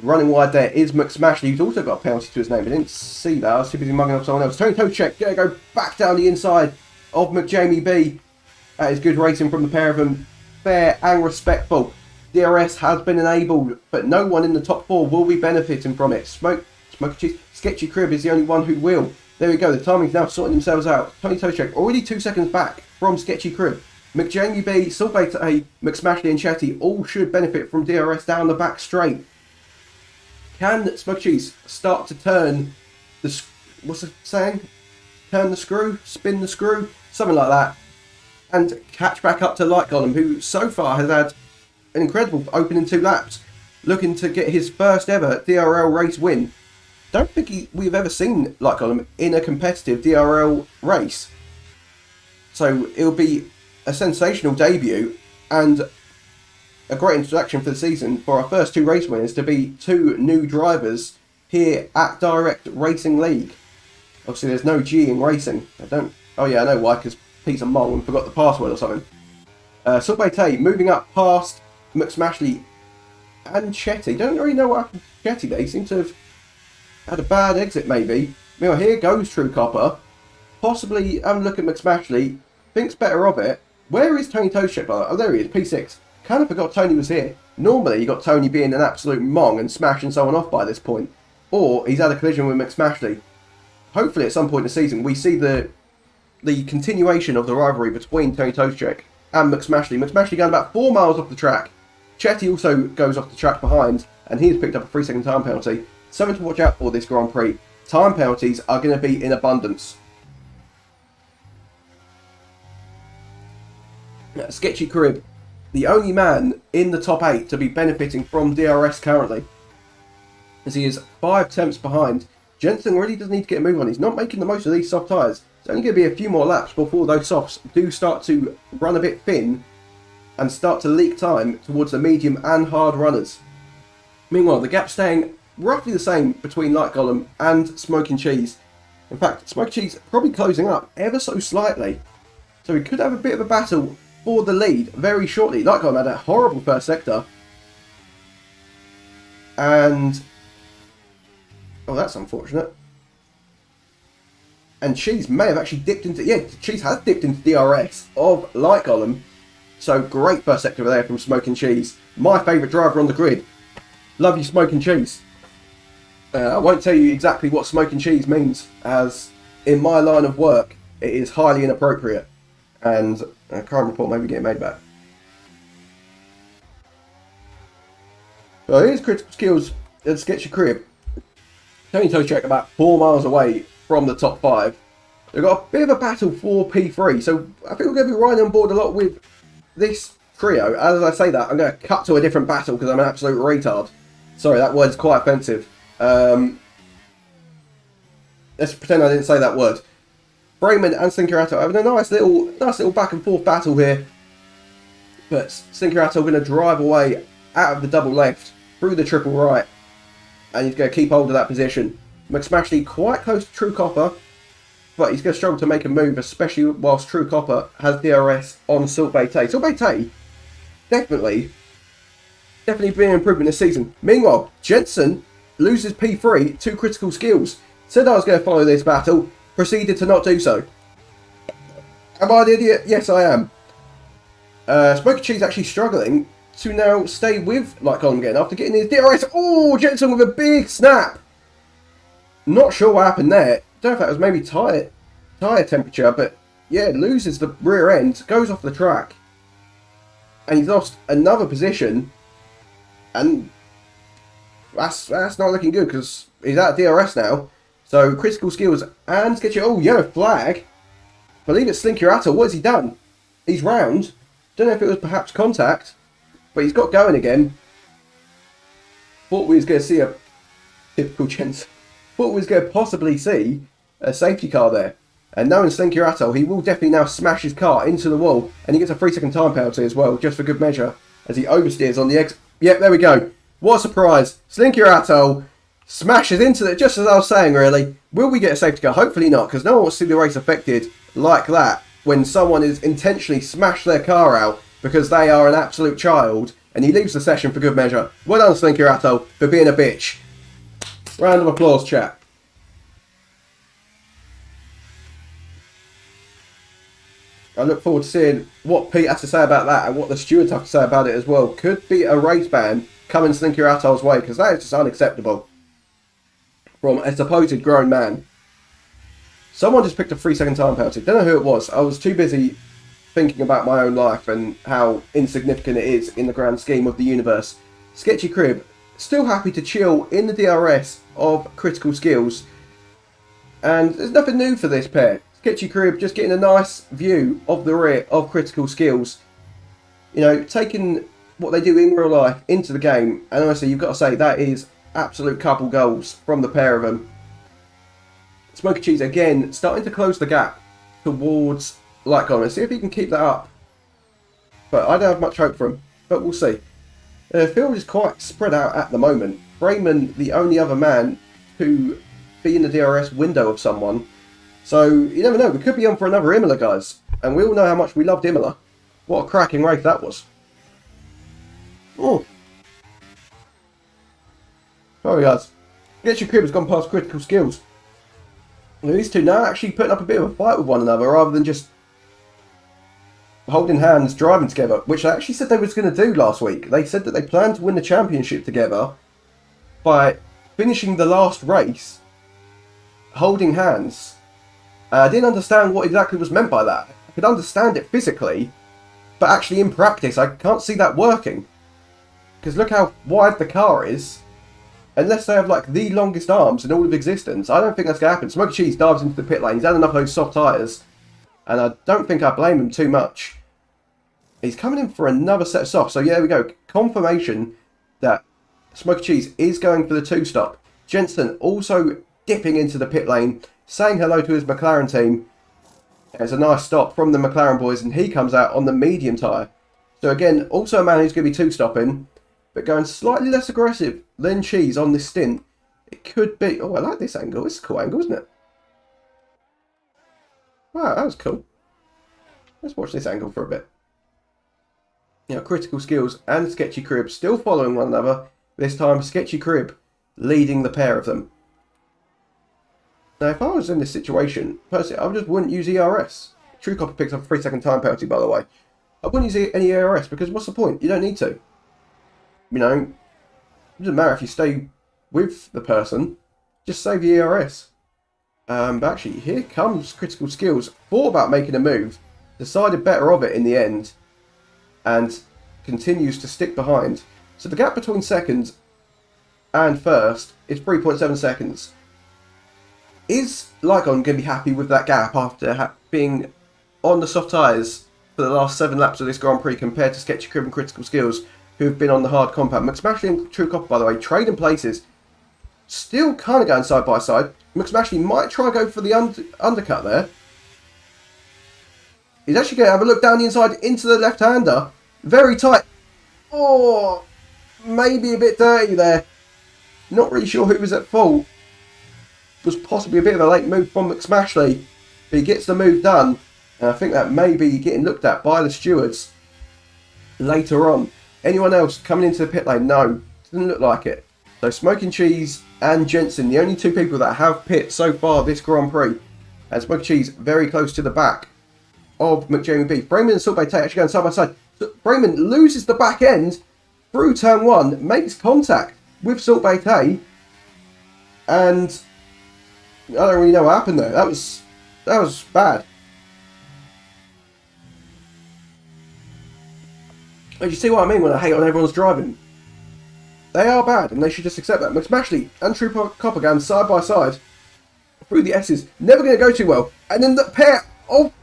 Running wide there is McSmashley, who's also got a penalty to his name. I didn't see that. I was too busy mugging off someone else. Tony Toczek going to go back down the inside of McJamie B. That is good racing from the pair of them. Fair and respectful. DRS has been enabled, but no one in the top 4 will be benefiting from it. Smoky Cheese, Sketchy Crib is the only one who will. There we go. The timing's now sorting themselves out. Tony Toczek already 2 seconds back from Sketchy Crib. McJamie B, Sulbate A, McSmashley and Chetty all should benefit from DRS down the back straight. Can Smoky Cheese start to turn the... what's the saying? Turn the screw? Spin the screw? Something like that. And catch back up to Light Golem, who so far has had an incredible opening 2 laps. Looking to get his first ever DRL race win. Don't think we've ever seen Light Golem in a competitive DRL race. So it'll be a sensational debut and a great introduction for the season for our first 2 race winners to be 2 new drivers here at Direct Racing League. Obviously there's no G in racing. Oh yeah, I know why, because Pete's a mole and forgot the password or something. Sulbate moving up past McSmashley and Chetty. Don't really know what happened to Chetty. They seem to have had a bad exit maybe. Meanwhile, here goes True Copper. Possibly having a look at McSmashley. Thinks better of it. Where is Tony Toczek? Oh, there he is, P6. Kind of forgot Tony was here. Normally, you got Tony being an absolute mong and smashing someone off by this point. Or he's had a collision with McSmashley. Hopefully, at some point in the season, we see the continuation of the rivalry between Tony Toczek and McSmashley. McSmashley going about 4 miles off the track. Chetty also goes off the track behind, and he's picked up a 3-second time penalty. Something to watch out for this Grand Prix. Time penalties are going to be in abundance. Sketchy Crib, the only man in the top 8 to be benefiting from DRS currently, as he is 5 tenths behind. Jensen really does need to get a move on. He's not making the most of these soft tyres. It's only going to be a few more laps before those softs do start to run a bit thin and start to leak time towards the medium and hard runners. Meanwhile, the gap staying roughly the same between Light Golem and Smoking Cheese. In fact, Smoky Cheese probably closing up ever so slightly. So we could have a bit of a battle for the lead very shortly. Like I had a horrible first sector. And... oh, that's unfortunate. And Cheese may have actually dipped into... yeah, Cheese has dipped into DRS of Light Golem. So great first sector there from Smoking Cheese. My favourite driver on the grid. Love you, Smoking Cheese. I won't tell you exactly what Smoking Cheese means, as in my line of work, it is highly inappropriate. And a crime report may be getting made back. So here's Critical Skills at Sketchy Crib. Tony Toe Check about 4 miles away from the top 5. They've got a bit of a battle for P3, so I think we're going to be riding on board a lot with this trio. As I say that, I'm going to cut to a different battle because I'm an absolute retard. Sorry, that word's quite offensive. Let's pretend I didn't say that word. Brayman and Slinkerato having a nice little back and forth battle here. But Slinkerato going to drive away out of the double left, through the triple right. And he's going to keep hold of that position. McSmashley quite close to True Copper, but he's going to struggle to make a move, especially whilst True Copper has DRS on Siltbay Tay. Siltbay Tay, definitely been an improvement this season. Meanwhile, Jensen loses P3 to Critical Skills. Said I was going to follow this battle, proceeded to not do so. Am I the idiot? Yes, I am. Smoky Cheese actually struggling to now stay with Light Column again after getting his DRS. Oh, Jensen with a big snap. Not sure what happened there. Don't know if that was maybe tyre temperature, but yeah, loses the rear end, goes off the track, and he's lost another position, and that's not looking good because he's out of DRS now. So Critical Skills and Sketchy. Oh, yellow flag. I believe it's Slinkerato. What has he done? He's round. Don't know if it was perhaps contact, but he's got going again. Thought we was going to see a typical Jensen. Thought we was going to possibly see a safety car there. And knowing Slinkerato, he will definitely now smash his car into the wall, and he gets a 3-second time penalty as well, just for good measure, as he oversteers on the exit. Yep, there we go. What a surprise. Slinkerato smashes into it, just as I was saying, really. Will we get a safety car? Hopefully not, because no one wants to see the race affected like that when someone is intentionally smashed their car out because they are an absolute child, and he leaves the session for good measure. Well done, Slinkerato, for being a bitch. Round of applause, chat. I look forward to seeing what Pete has to say about that and what the stewards have to say about it as well. Could be a race ban coming Slinkerato's way, because that is just unacceptable from a supposed grown man. Someone just picked a 3-second time penalty. Don't know who it was. I was too busy thinking about my own life and how insignificant it is in the grand scheme of the universe. Sketchy Crib, still happy to chill in the DRS of Critical Skills. And there's nothing new for this pair. Sketchy Crib just getting a nice view of the rear of Critical Skills. You know, taking what they do in real life into the game. And honestly, you've got to say, that is absolute couple goals from the pair of them. Smoky Cheese again starting to close the gap towards Light Golem. See if he can keep that up. But I don't have much hope for him. But we'll see. The field is quite spread out at the moment. Brayman, the only other man to be in the DRS window of someone. So, you never know. We could be on for another Imola, guys. And we all know how much we loved Imola. What a cracking race that was. Oh. Sorry, guys. Get Your Crib has gone past Critical Skills. And these two now actually putting up a bit of a fight with one another rather than just holding hands, driving together, which they actually said they was going to do last week. They said that they planned to win the championship together by finishing the last race holding hands. I didn't understand what exactly was meant by that. I could understand it physically, but actually in practice I can't see that working. Because look how wide the car is. Unless they have like the longest arms in all of existence, I don't think that's going to happen. Smoky Cheese dives into the pit lane. He's had enough of those soft tyres. And I don't think I blame him too much. He's coming in for another set of softs. So yeah, there we go. Confirmation that Smoky Cheese is going for the 2-stop. Jensen also dipping into the pit lane, saying hello to his McLaren team. There's a nice stop from the McLaren boys, and he comes out on the medium tyre. So again, also a man who's going to be 2-stopping, but going slightly less aggressive than Cheese on this stint. It could be... oh, I like this angle. It's a cool angle, isn't it? Wow, that was cool. Let's watch this angle for a bit. You know, Critical Skills and Sketchy Crib still following one another. This time, Sketchy Crib leading the pair of them. Now, if I was in this situation, personally, I just wouldn't use ERS. True Copper picks up a 3-second time penalty, by the way. I wouldn't use any ERS because what's the point? You don't need to. You know, it doesn't matter if you stay with the person. Just save the ERS. But actually, here comes Critical Skills. Thought about making a move. Decided better of it in the end. And continues to stick behind. So the gap between second and first is 3.7 seconds. Is Lycon going to be happy with that gap after being on the soft tyres for the last 7 laps of this Grand Prix compared to Sketchy Crib and Critical Skills, who have been on the hard compound? McSmashley and True Copper, by the way, trading places. Still kind of going side by side. McSmashley might try to go for the undercut there. He's actually going to have a look down the inside into the left-hander. Very tight. Oh, maybe a bit dirty there. Not really sure who was at fault. Was possibly a bit of a late move from McSmashley. But he gets the move done. And I think that may be getting looked at by the stewards later on. Anyone else coming into the pit lane? No, doesn't look like it. So Smoking Cheese and Jensen, the only 2 people that have pit so far this Grand Prix. And Smoking Cheese very close to the back of McJamie B. Freeman and Sorbet actually going side by side. So Freeman loses the back end through turn 1, makes contact with Sorbet, and I don't really know what happened there. That was bad. And you see what I mean when I hate on everyone's driving? They are bad, and they should just accept that. McSmashley and True Copper going side by side through the S's. Never going to go too well. And then the pair. Oh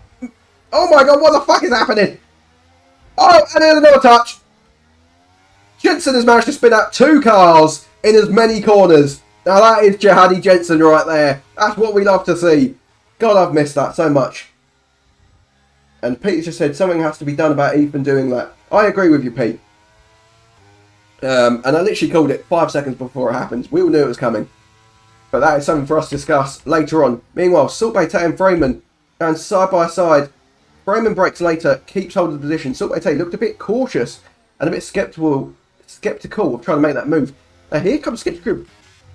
my God! What the fuck is happening? Oh, and there's another touch. Jensen has managed to spin out 2 cars in as many corners. Now that is Jihadi Jensen right there. That's what we love to see. God, I've missed that so much. And Pete just said something has to be done about Ethan doing that. I agree with you, Pete. And I literally called it 5 seconds before it happened. We all knew it was coming. But that is something for us to discuss later on. Meanwhile, Sorbet and Freeman going side by side. Freeman breaks later, keeps hold of the position. Sorbet looked a bit cautious and a bit skeptical of trying to make that move. Now here comes Sketchy Crib.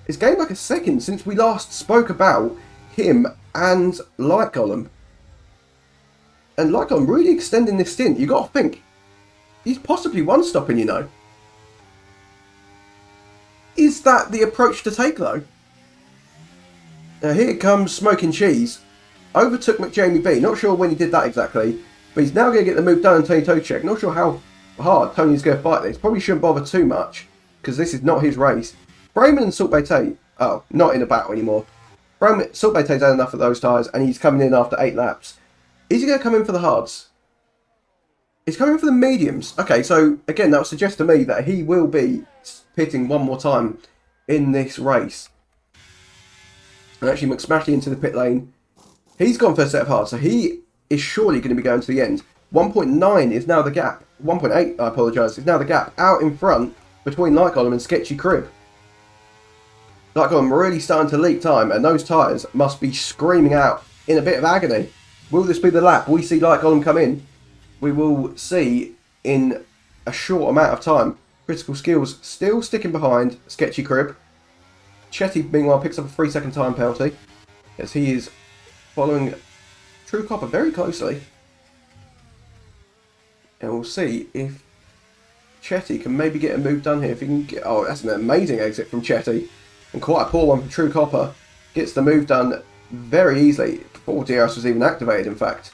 It's gained like a second since we last spoke about him and Light Golem. And Light Golem really extending this stint. You got to think, he's possibly one-stopping, you know. Is that the approach to take, though? Now here comes Smoking Cheese. Overtook McJamie B. Not sure when he did that exactly. But he's now going to get the move done on Tony Tochek. Not sure how hard Tony's going to fight this. Probably shouldn't bother too much, because this is not his race. Freeman and Sorbet, oh, not in a battle anymore. Sorbet's had enough of those tyres, and he's coming in after 8 laps. Is he going to come in for the hards? He's coming in for the mediums. Okay, so again, that would suggest to me that he will be pitting one more time in this race. And actually, McSmashley into the pit lane. He's gone for a set of hards, so he is surely going to be going to the end. 1.9 is now the gap. 1.8, I apologise, is now the gap out in front between Light Golem and Sketchy Crib. Light Golem really starting to leak time, and those tyres must be screaming out in a bit of agony. Will this be the lap we see Light Golem come in? We will see in a short amount of time. Critical Skills still sticking behind Sketchy Crib. Chetty, meanwhile, picks up a 3-second time penalty as he is following True Copper very closely. And we'll see if Chetty can maybe get a move done here. If he can get, oh, that's an amazing exit from Chetty. And quite a poor one from True Copper. Gets the move done very easily before DRS was even activated, in fact.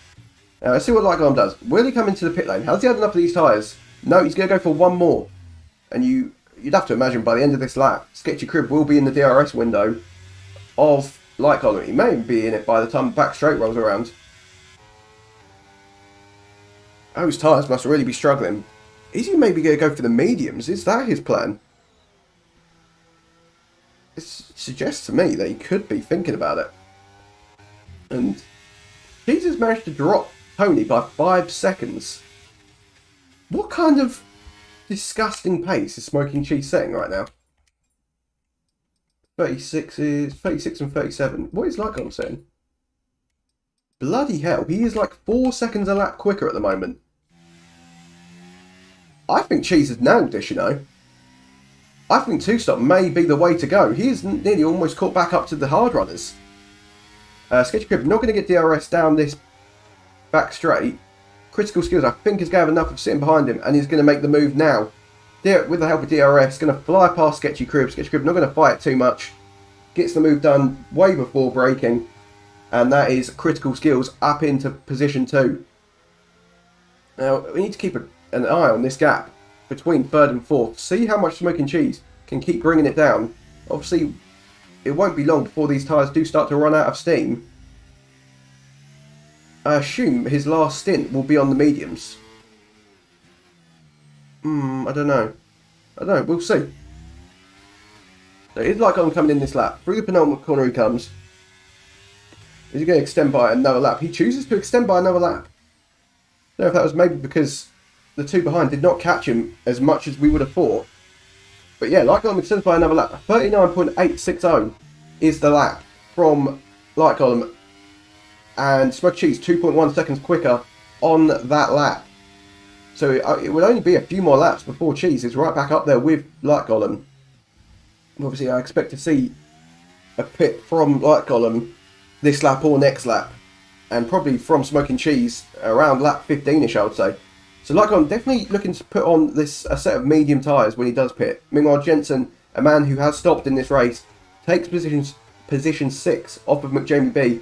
Now, let's see what Light Golem does. Will he come into the pit lane? Has he had enough of these tyres? No, he's going to go for one more. And you'd have to imagine by the end of this lap, Sketchy Crib will be in the DRS window of Light Golem. He may even be in it by the time the back straight rolls around. Those tyres must really be struggling. Is he maybe going to go for the mediums? Is that his plan? It suggests to me that he could be thinking about it. And Jesus managed to drop Tony by 5 seconds. What kind of disgusting pace is Smoking Cheese setting right now? 36 and 37. What is Light Golem saying? Bloody hell, he is like 4 seconds a lap quicker at the moment. I think Cheese has nailed this, you know. I think two-stop may be the way to go. He is nearly almost caught back up to the hard runners. Sketchy Crib not going to get DRS down this back straight. Critical Skills, I think, is going to have enough of sitting behind him, and he's going to make the move now. With the help of DRS, going to fly past Sketchy Crib. Sketchy Crib not going to fight too much. Gets the move done way before braking, and that is Critical Skills up into position 2. Now, we need to keep an eye on this gap between 3rd and 4th. See how much Smoking Cheese can keep bringing it down. Obviously, it won't be long before these tyres do start to run out of steam. I assume his last stint will be on the mediums. I don't know. We'll see. So it's like I'm coming in this lap. Through the penultimate corner he comes. Is he going to extend by another lap? He chooses to extend by another lap. I don't know if that was maybe because the two behind did not catch him as much as we would have thought. But yeah, Light Column extends by another lap. 39.860 is the lap from Light Column. And Smug Cheese 2.1 seconds quicker on that lap. So it would only be a few more laps before Cheese is right back up there with Light Column. Obviously, I expect to see a pit from Light Column this lap or next lap. And probably from Smoking Cheese around lap 15ish, I would say. So Light Column definitely looking to put on a set of medium tyres when he does pit. Meanwhile, Jensen, a man who has stopped in this race, takes position 6 off of McJamie B.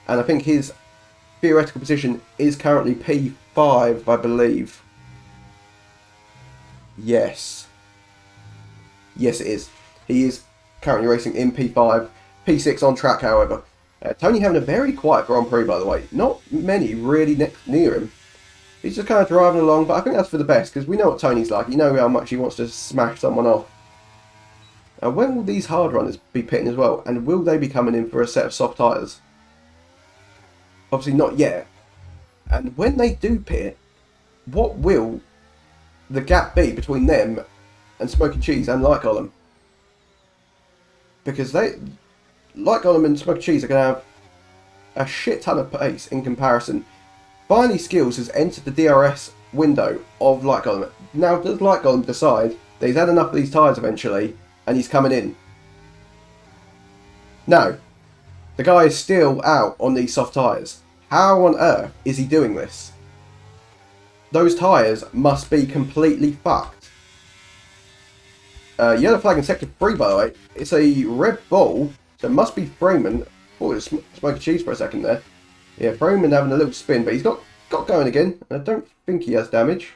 And I think his theoretical position is currently P5, I believe. Yes. Yes, it is. He is currently racing in P5. P6 on track, however. Tony having a very quiet Grand Prix, by the way. Not many really near him. He's just kind of driving along, but I think that's for the best, because we know what Tony's like. You know how much he wants to smash someone off. When will these hard runners be pitting as well? And will they be coming in for a set of soft tyres? Obviously not yet. And when they do pit, what will the gap be between them and Smoking Cheese and Light Column? Because Light Column and Smoking Cheese are going to have a shit ton of pace in comparison. Finally, Skills has entered the DRS window of Light Column. Now, does Light Column decide that he's had enough of these tyres eventually and he's coming in? No. The guy is still out on these soft tyres. How on earth is he doing this? Those tyres must be completely fucked. Yellow flag in sector 3, by the way. It's a Red Bull, so it must be Freeman. Oh, it's Smoking Cheese for a second there. Yeah, Freeman having a little spin, but he's got going again. I don't think he has damage.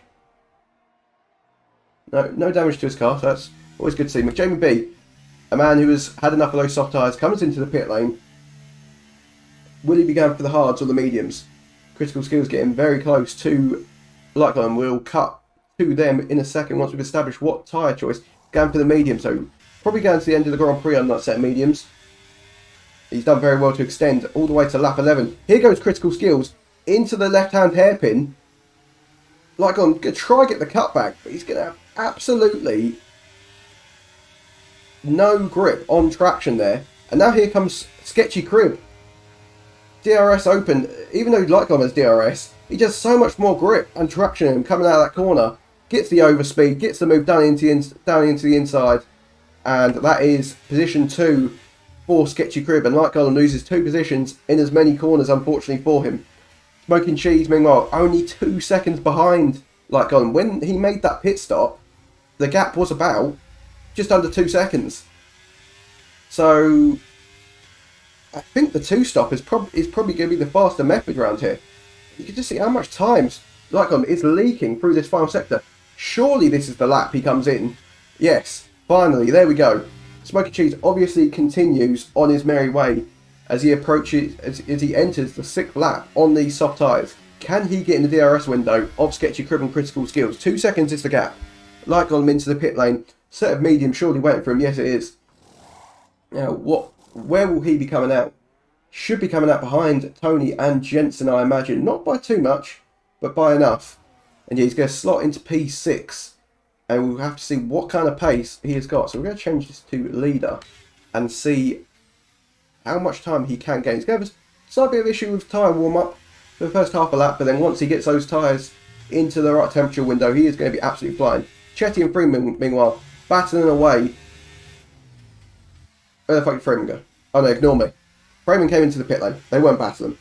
No damage to his car, so that's always good to see. McJamie B, a man who has had enough of those soft tyres, comes into the pit lane. Will he be going for the hards or the mediums? Critical Skills getting very close to Light Column. We'll cut to them in a second once we've established what tyre choice. Going for the medium, so probably going to the end of the Grand Prix on that set of mediums. He's done very well to extend all the way to lap 11. Here goes Critical Skills into the left-hand hairpin. Light Column going to try get the cutback, but he's going to have absolutely no grip on traction there. And now here comes Sketchy Crib. DRS open. Even though Light Column has DRS, he does so much more grip and traction in him coming out of that corner. Gets the overspeed, gets the move down into the inside. And that is position 2 for Sketchy Crib. And Light Column loses 2 positions in as many corners, unfortunately, for him. Smoking Cheese, meanwhile, only 2 seconds behind Light Column. When he made that pit stop, the gap was about just under 2 seconds. So I think the 2-stop is probably going to be the faster method around here. You can just see how much time Light Column is leaking through this final sector. Surely this is the lap he comes in. Yes, finally, there we go. Smoky Cheese obviously continues on his merry way as he approaches, as he enters the 6th lap on these soft tyres. Can he get in the DRS window of Sketchy Crib and Critical Skills? 2 seconds is the gap. Light Column into the pit lane. Set of medium surely waiting for him. Yes, it is. Now, where will he be coming out? Should be coming out behind Tony and Jensen, I imagine. Not by too much, but by enough. And yeah, he's going to slot into P6. And we'll have to see what kind of pace he has got. So we're going to change this to leader and see how much time he can gain. He's going to have slight bit of issue with tyre warm-up for the first half a lap, but then once he gets those tyres into the right temperature window, he is going to be absolutely flying. Chetty and Freeman, meanwhile, battling away. Where the fuck did Freeman go? Oh no, ignore me. Freeman came into the pit lane. They weren't battling,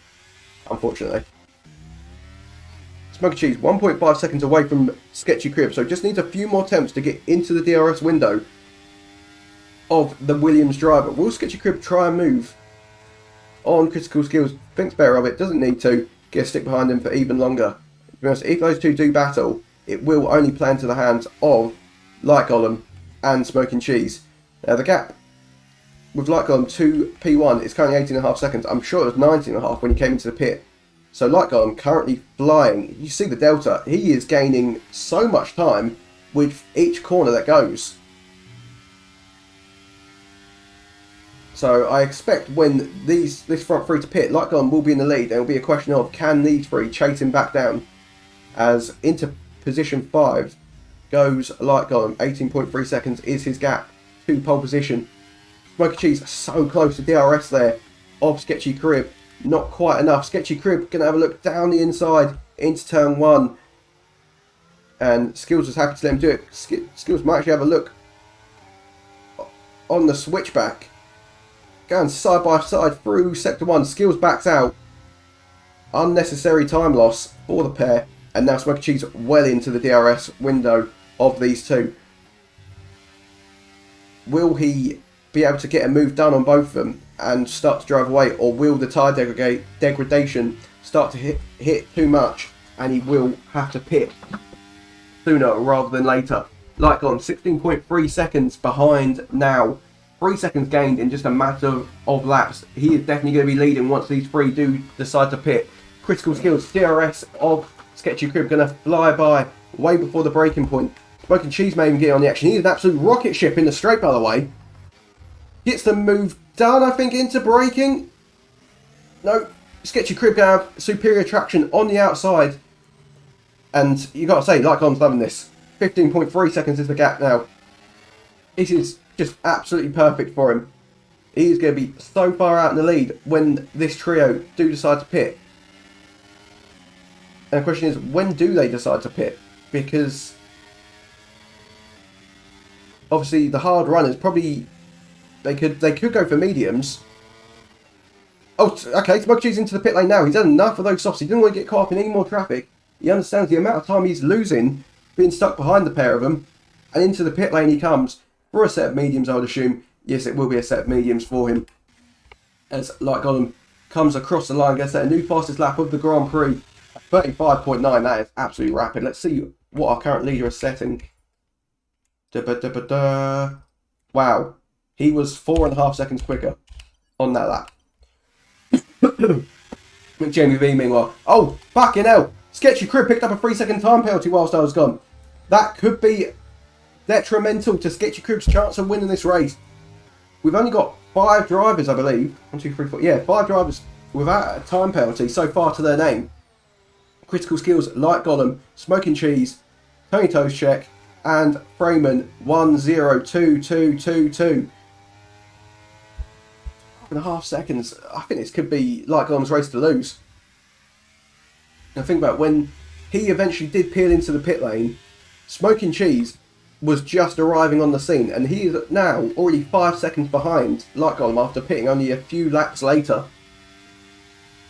unfortunately. Smoky Cheese, 1.5 seconds away from Sketchy Crib, so just needs a few more attempts to get into the DRS window of the Williams driver. Will Sketchy Crib try and move on Critical Skills? Thinks better of it, doesn't need to. Get a stick behind him for even longer. To be honest, if those two do battle, it will only play into the hands of Light Golem and Smoking Cheese. Now the gap with Light Golem to P1 is currently 18.5 seconds. I'm sure it was 19.5 when he came into the pit. So Light Golem currently flying. You see the delta. He is gaining so much time with each corner that goes. So I expect when this front three to pit, Light Golem will be in the lead. There will be a question of can these three chase him back down. As into position 5 goes Light Golem. 18.3 seconds is his gap to pole position. Smoky Cheese so close to DRS there of Sketchy Crib. Not quite enough. Sketchy Crib going to have a look down the inside into turn 1. And Skills was happy to let him do it. Skills might actually have a look on the switchback. Going side by side through sector 1. Skills backs out. Unnecessary time loss for the pair. And now Smoky Cheese well into the DRS window of these two. Will he be able to get a move done on both of them and start to drive away, or will the tyre degradation start to hit too much and he will have to pit sooner rather than later? Like on 16.3 seconds behind now, 3 seconds gained in just a matter of laps. He is definitely going to be leading once these three do decide to pit. Critical Skills, DRS of Sketchy Crib going to fly by way before the breaking point. Smoking Cheese may even get on the action. He's an absolute rocket ship in the straight, by the way. Gets the move done, I think, into braking. No, Sketchy Crib going to have superior traction on the outside. And you got to say, Light Golem's loving this. 15.3 seconds is the gap now. This is just absolutely perfect for him. He's going to be so far out in the lead when this trio do decide to pit. And the question is, when do they decide to pit? Because obviously the hard runners probably they could go for mediums. Oh, okay, Smoky Cheese into the pit lane now. He's had enough of those softs. He didn't want to get caught up in any more traffic. He understands the amount of time he's losing being stuck behind the pair of them. And into the pit lane he comes for a set of mediums, I would assume. Yes, it will be a set of mediums for him. As Light Golem comes across the line, gets that new fastest lap of the Grand Prix. 35.9, that is absolutely rapid. Let's see what our current leader is setting. Wow. He was 4.5 seconds quicker on that lap. Jamie V, meanwhile. Oh, fucking hell. Sketchy Crib picked up a 3-second time penalty whilst I was gone. That could be detrimental to Sketchy Crib's chance of winning this race. We've only got 5 drivers, I believe. 1, 2, 3, 4. Yeah, 5 drivers without a time penalty so far to their name. Critical Skills, Light Golem, Smoking Cheese, Tony Toes Check, and Freeman 1-0-2-2-2-2. 5.5 seconds. I think this could be Light Golem's race to lose. Now think about when he eventually did peel into the pit lane, Smoking Cheese was just arriving on the scene, and he is now already 5 seconds behind Light Golem after pitting only a few laps later.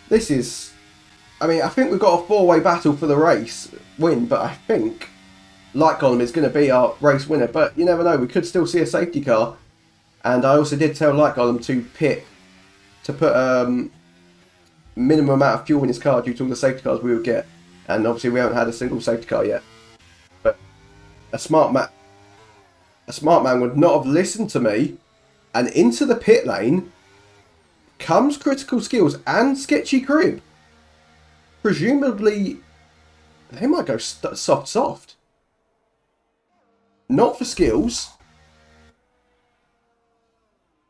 This is, I mean, I think we've got a 4-way battle for the race win, but I think Light Golem is going to be our race winner. But you never know, we could still see a safety car. And I also did tell Light Golem to pit, to put minimum amount of fuel in his car due to all the safety cars we would get. And obviously we haven't had a single safety car yet. But a smart man would not have listened to me. And into the pit lane comes Critical Skills and Sketchy Crib. Presumably, they might go soft. Not for Skills.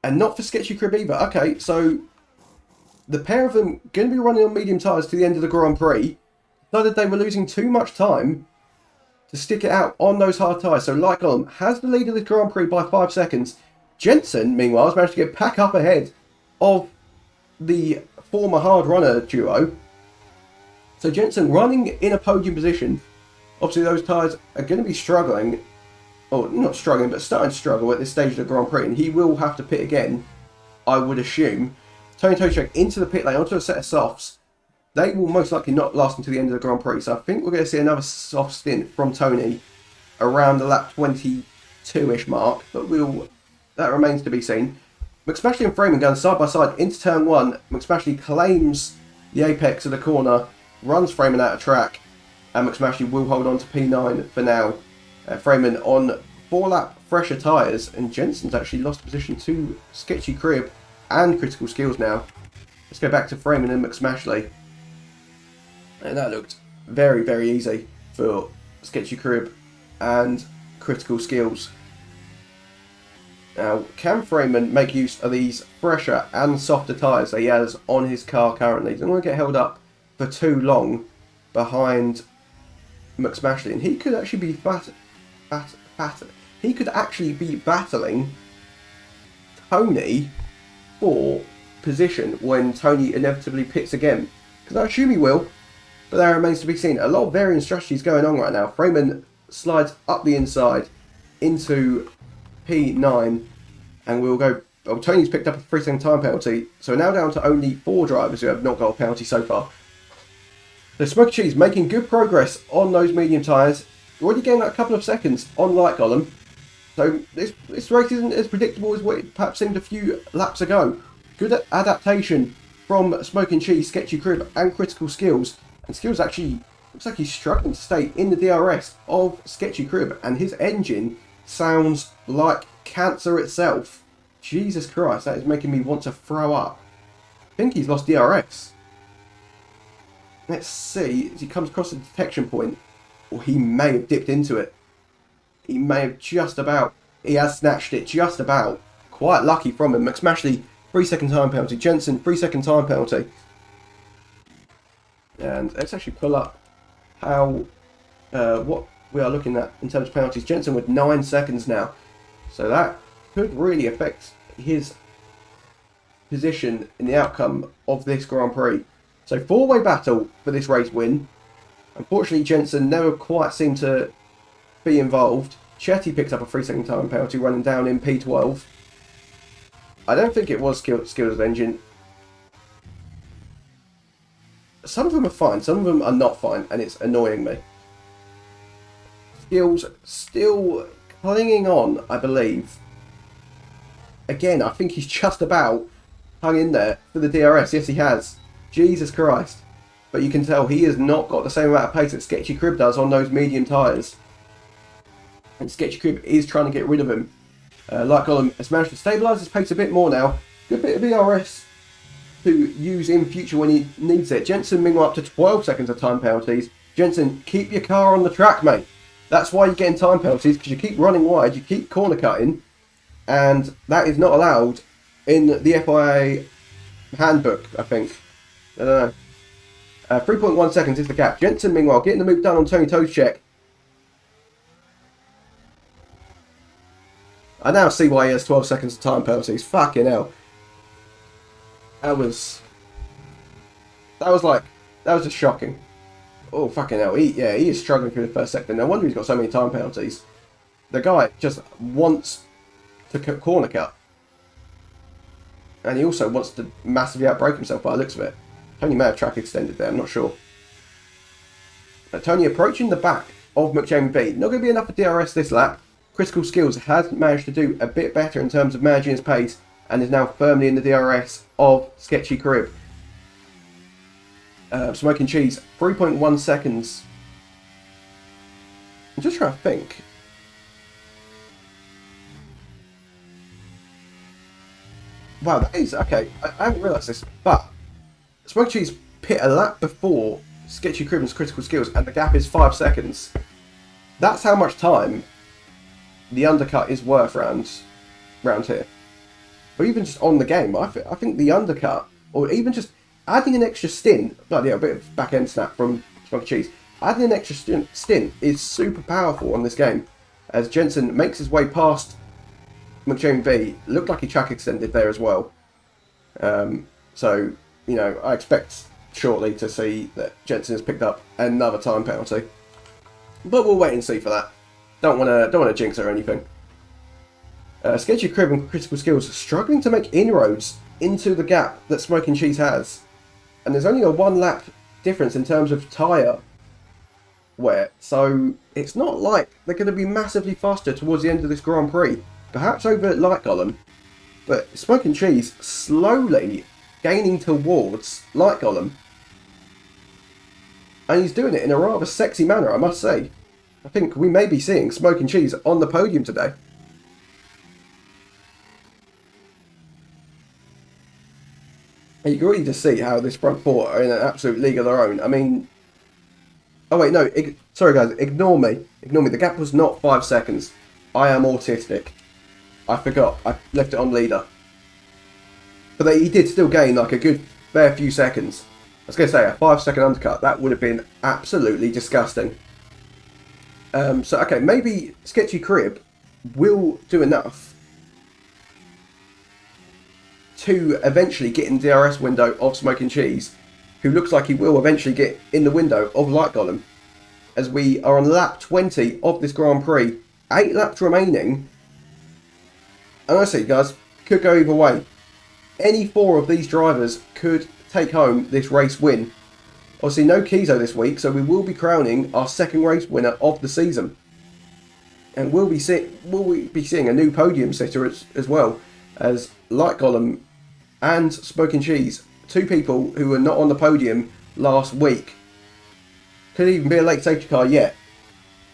And not for Sketchy Crib either. Okay, so the pair of them going to be running on medium tyres to the end of the Grand Prix. Decided they were losing too much time to stick it out on those hard tyres. So Light Golem has the lead of this Grand Prix by 5 seconds. Jensen, meanwhile, has managed to get back up ahead of the former hard runner duo. So Jensen running in a podium position. Obviously those tyres are going to be struggling, or not struggling, but starting to struggle at this stage of the Grand Prix, and he will have to pit again, I would assume. Tony Toshek into the pit lane, onto a set of softs. They will most likely not last until the end of the Grand Prix, so I think we're going to see another soft stint from Tony around the lap 22-ish mark, but that remains to be seen. McSmashley and Freeman going side by side into turn 1. McSmashley claims the apex of the corner, runs Freeman out of track, and McSmashley will hold on to P9 for now. Freeman on 4-lap fresher tyres, and Jensen's actually lost position to Sketchy Crib and Critical Skills now. Let's go back to Freeman and McSmashley. And that looked very, very easy for Sketchy Crib and Critical Skills. Now, can Freeman make use of these fresher and softer tyres that he has on his car currently? He's not going to get held up for too long behind McSmashley, and he could actually be battling Tony for position when Tony inevitably pits again, because I assume he will, but that remains to be seen. A lot of varying strategies going on right now. Freeman slides up the inside into P9, and we'll go. Oh, Tony's picked up a 3-second time penalty, so we're now down to only 4 drivers who have not got a penalty so far. So Smoky Cheese making good progress on those medium tyres. Already getting a couple of seconds on Light Golem. So this race isn't as predictable as what it perhaps seemed a few laps ago. Good adaptation from Smoking Cheese, Sketchy Crib and Critical Skills. And Skills actually looks like he's struggling to stay in the DRS of Sketchy Crib. And his engine sounds like cancer itself. Jesus Christ, that is making me want to throw up. I think he's lost DRS. Let's see, as he comes across the detection point, or he may have dipped into it. He may have he has snatched it just about. Quite lucky from him. McSmashley, 3-second time penalty. Jensen, 3-second time penalty. And let's actually pull up what we are looking at in terms of penalties. Jensen with 9 seconds now. So that could really affect his position in the outcome of this Grand Prix. So 4-way battle for this race win. Unfortunately, Jensen never quite seemed to be involved. Chetty picks up a 3-second time penalty running down in P12. I don't think it was Skills' engine. Some of them are fine, some of them are not fine, and it's annoying me. Skills still clinging on, I believe. Again, I think he's just about hung in there for the DRS. Yes, he has. Jesus Christ. But you can tell he has not got the same amount of pace that Sketchy Crib does on those medium tyres. And Sketchy Crib is trying to get rid of him. Light Golem has managed to stabilise his pace a bit more now. Good bit of DRS to use in future when he needs it. Jensen meanwhile up to 12 seconds of time penalties. Jensen, keep your car on the track, mate. That's why you're getting time penalties, because you keep running wide, you keep corner cutting, and that is not allowed in the FIA handbook, I think. I don't know. 3.1 seconds is the gap. Jensen, meanwhile, getting the move done on Tony Toshek. I now see why he has 12 seconds of time penalties. Fucking hell. That was just shocking. Oh, fucking hell. He is struggling through the first sector. No wonder he's got so many time penalties. The guy just wants to corner cut. And he also wants to massively outbrake himself by the looks of it. Tony may have track extended there, I'm not sure. Tony approaching the back of McJamie B. Not going to be enough for DRS this lap. Critical Skills has managed to do a bit better in terms of managing his pace and is now firmly in the DRS of Sketchy Crib. Smoking Cheese, 3.1 seconds. I'm just trying to think. Wow, that is... Okay, I haven't realised this, but Smoking Cheese pit a lap before Sketchy Crib's Critical Skills, and the gap is 5 seconds. That's how much time the undercut is worth round here. Or even just on the game. I think the undercut, or even just adding an extra stint, bloody hell, a bit of back end snap from Smoky Cheese. Adding an extra stint is super powerful on this game. As Jensen makes his way past McJamie B, looked like he track extended there as well. So you know, I expect shortly to see that Jensen has picked up another time penalty. But we'll wait and see for that. Don't want to jinx her or anything. Sketchy Crib and Critical Skills struggling to make inroads into the gap that Smoking Cheese has. And there's only a 1 lap difference in terms of tyre wear. So it's not like they're going to be massively faster towards the end of this Grand Prix. Perhaps over Light Golem. But Smoking Cheese slowly gaining towards Light Golem. And he's doing it in a rather sexy manner, I must say. I think we may be seeing Smoking Cheese on the podium today. And you can really just see how this front four are in an absolute league of their own. I mean... Oh wait, no. Sorry guys, ignore me. Ignore me. The gap was not 5 seconds. I am autistic. I forgot. I left it on leader. But he did still gain like a good fair few seconds. I was going to say, a 5-second undercut. That would have been absolutely disgusting. So, okay, maybe Sketchy Crib will do enough to eventually get in the DRS window of Smoking Cheese, who looks like he will eventually get in the window of Light Golem, as we are on lap 20 of this Grand Prix. 8 laps remaining, and I say, guys, could go either way. Any 4 of these drivers could take home this race win. Obviously, no Kizo this week, so we will be crowning our second race winner of the season. And we'll be seeing a new podium sitter as well, as Light Golem and Smoking Cheese, 2 people who were not on the podium last week. Could even be a late safety car yet.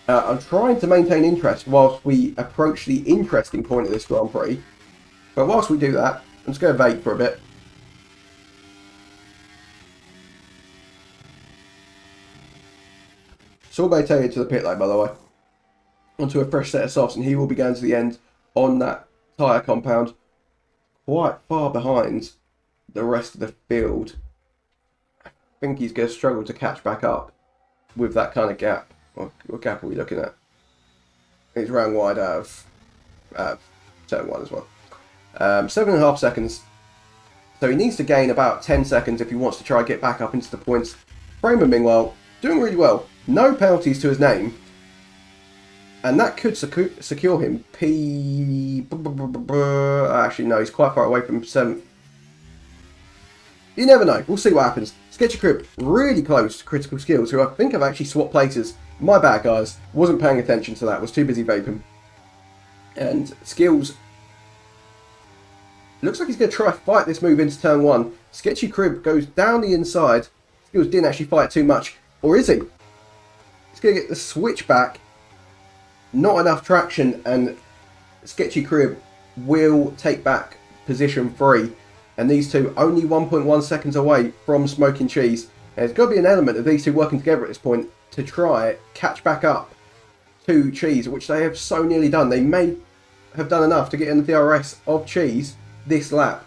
I'm trying to maintain interest whilst we approach the interesting point of this Grand Prix. But whilst we do that, I'm just going to vape for a bit. Sorbet taken to the pit lane, by the way. Onto a fresh set of softs, and he will be going to the end on that tyre compound. Quite far behind the rest of the field. I think he's going to struggle to catch back up with that kind of gap. What gap are we looking at? It's round wide out of turn 1 as well. 7.5 seconds. So he needs to gain about 10 seconds if he wants to try and get back up into the points. Framer, meanwhile, doing really well. No penalties to his name. And that could secure him Actually, no, he's quite far away from 7th. You never know. We'll see what happens. Sketchy Crib, really close to Critical Skills, who I think have actually swapped places. My bad, guys. Wasn't paying attention to that. Was too busy vaping. And Skills... Looks like he's going to try to fight this move into turn 1. Sketchy Crib goes down the inside. Skills didn't actually fight too much. Or is he? He's going to get the switch back. Not enough traction, and Sketchy Crib will take back position 3. And these two only 1.1 seconds away from Smoking Cheese. And there's got to be an element of these two working together at this point to try catch back up to Cheese, which they have so nearly done. They may have done enough to get in the DRS of Cheese this lap.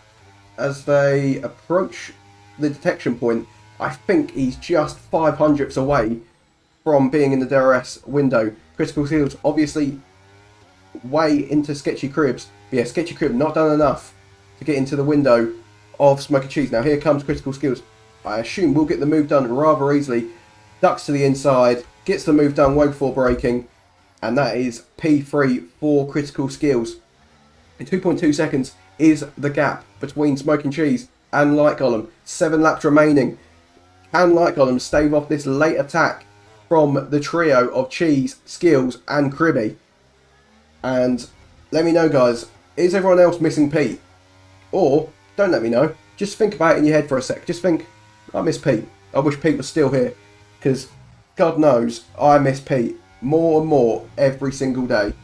As they approach the detection point, I think he's just 500ths away from being in the DRS window. Critical Skills obviously way into Sketchy Cribs. But yeah, Sketchy Crib not done enough to get into the window of Smoky Cheese. Now here comes Critical Skills. I assume we'll get the move done rather easily. Ducks to the inside, gets the move done way before braking, and that is P3 for Critical Skills. In 2.2 seconds is the gap between Smoking Cheese and Light Golem. 7 laps remaining. Can Light Golem stave off this late attack from the trio of Cheese, Skills and Cribby? And let me know, guys, is everyone else missing Pete? Or, don't let me know, just think about it in your head for a sec. Just think, I miss Pete. I wish Pete was still here. Because, God knows, I miss Pete more and more every single day.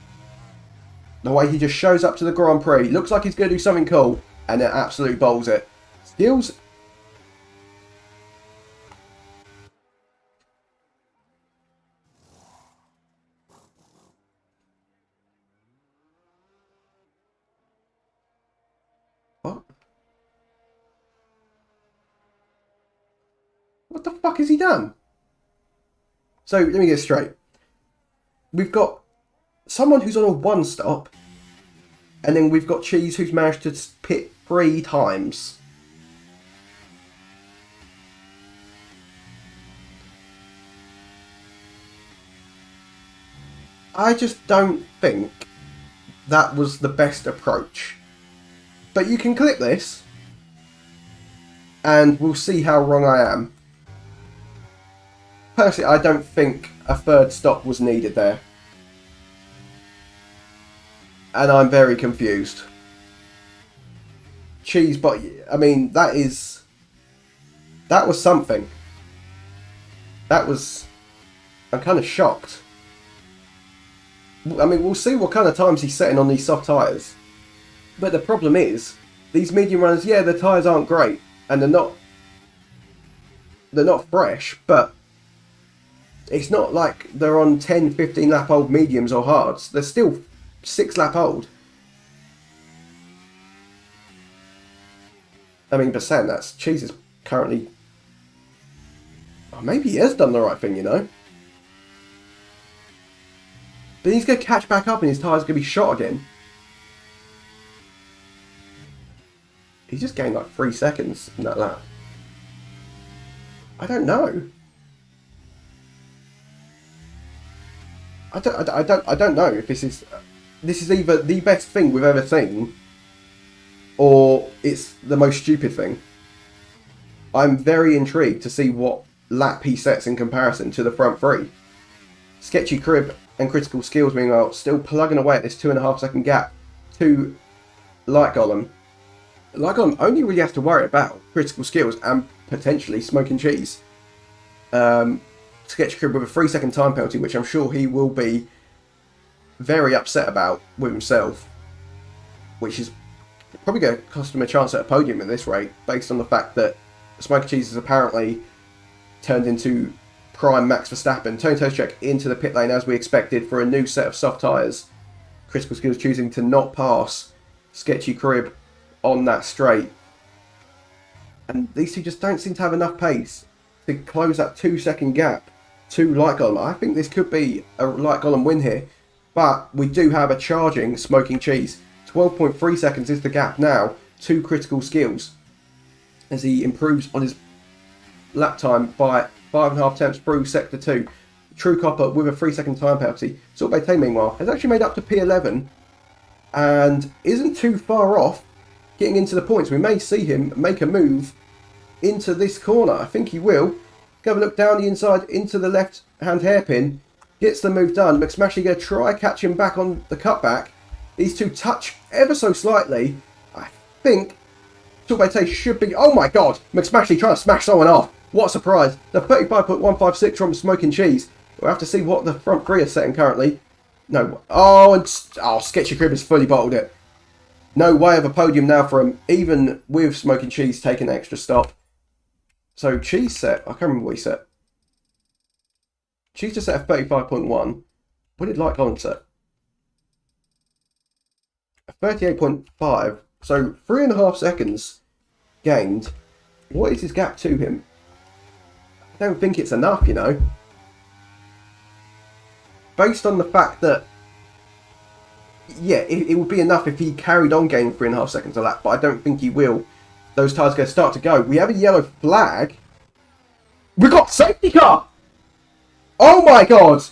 The way he just shows up to the Grand Prix, looks like he's going to do something cool, and then absolutely bowls it. Skills. What? What the fuck has he done? So, let me get straight. We've got someone who's on a 1 stop, and then we've got Cheese who's managed to pit 3 times. I just don't think that was the best approach. But you can clip this, and we'll see how wrong I am. Personally, I don't think a third stop was needed there. And I'm very confused. Cheese, but I mean, that was something. I'm kind of shocked. I mean, we'll see what kind of times he's setting on these soft tyres. But the problem is, these medium runners, yeah, the tyres aren't great. And they're not fresh, but it's not like they're on 10, 15 lap old mediums or hards. They're still 6 lap old. I mean, but saying that, Cheese is currently... Oh, maybe he has done the right thing, you know. But he's going to catch back up and his tyre's going to be shot again. He just gained like 3 seconds in that lap. I don't know. I don't know if this is either the best thing we've ever seen, or it's the most stupid thing. I'm very intrigued to see what lap he sets in comparison to the front three. Sketchy Crib and Critical Skills, meanwhile, still plugging away at this 2.5 second gap to Light Golem. Light Golem only really has to worry about Critical Skills and potentially Smoking Cheese. Sketchy Crib with a 3 second time penalty, which I'm sure he will be very upset about with himself, which is probably going to cost him a chance at a podium at this rate, based on the fact that Smoking Cheese has apparently turned into prime Max Verstappen. Tony Toshek into the pit lane as we expected for a new set of soft tyres. Critical Skills choosing to not pass Sketchy Crib on that straight. And these two just don't seem to have enough pace to close that 2 second gap to Light Golem. I think this could be a Light Golem win here, but we do have a charging Smoking Cheese. 12.3 seconds is the gap now to Critical Skills as he improves on his lap time by 5.5 tenths through sector 2. True Copper with a 3 second time penalty. Sorbet, meanwhile, has actually made up to P11 and isn't too far off getting into the points. We may see him make a move into this corner. I think he will. Have a look down the inside into the left hand hairpin. Gets the move done. McSmashy going to try catch him back on the cutback. These two touch ever so slightly. I think Sorbet should be... Oh my god! McSmashy trying to smash someone off. What a surprise. The 35.156 from Smoking Cheese. We'll have to see what the front three are setting currently. No. Oh, Sketchy Crib has fully bottled it. No way of a podium now for him, even with Smoking Cheese taking an extra stop. So Cheese set, I can't remember what he set. Cheese just set a 35.1. What did Light Golem set? A 38.5. So 3.5 seconds gained. What is his gap to him? I don't think it's enough, you know. Based on the fact that, yeah, it would be enough if he carried on gaining 3.5 seconds a lap, but I don't think he will. Those tyres are going to start to go. We have a yellow flag. We got safety car! Oh my god!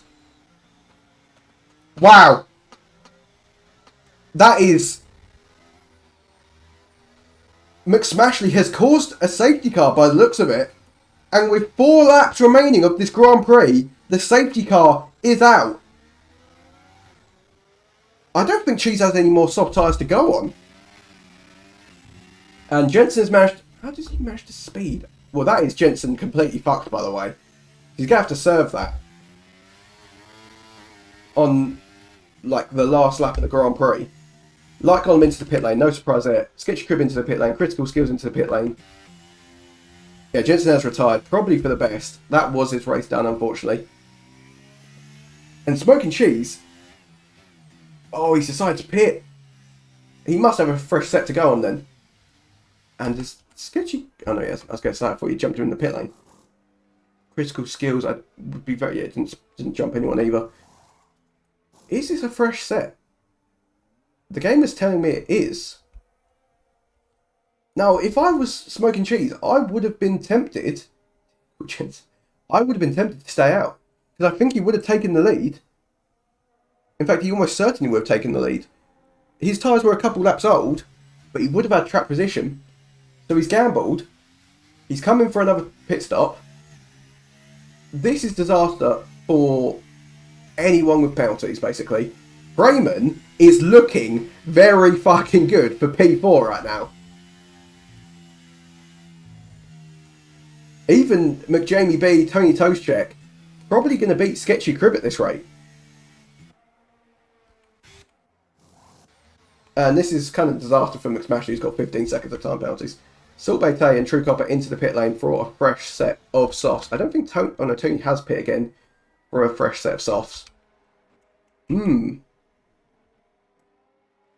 Wow. That is... McSmashley has caused a safety car by the looks of it. And with 4 laps remaining of this Grand Prix, the safety car is out. I don't think Cheese has any more soft tyres to go on. And Jensen's managed... How does he manage to speed? Well, that is Jensen completely fucked, by the way. He's going to have to serve that. On, like, the last lap of the Grand Prix. Light Golem into the pit lane, no surprise there. Sketchy Crib into the pit lane, Critical Skills into the pit lane. Yeah, Jensen has retired, probably for the best. That was his race done, unfortunately. And Smoking Cheese... Oh, he's decided to pit. He must have a fresh set to go on then. And his Sketchy... Oh no, yes, I was going to say, I thought he jumped him in the pit lane. Critical Skills, I would be very... Yeah, didn't jump anyone either. Is this a fresh set? The game is telling me it is. Now, if I was Smoking Cheese, I would have been tempted... I would have been tempted to stay out. Because I think he would have taken the lead. In fact, he almost certainly would have taken the lead. His tyres were a couple laps old, but he would have had track position. So he's gambled. He's coming for another pit stop. This is disaster for anyone with penalties, basically. Brayman is looking very fucking good for P4 right now. Even McJamie B, Tony Toastcheck, probably going to beat Sketchy Crib at this rate. And this is kind of disaster for McSmash, who's got 15 seconds of time penalties. Salt Bay Tay and True Copper into the pit lane for a fresh set of softs. I don't think Tony, oh no, Tony has pit again for a fresh set of softs.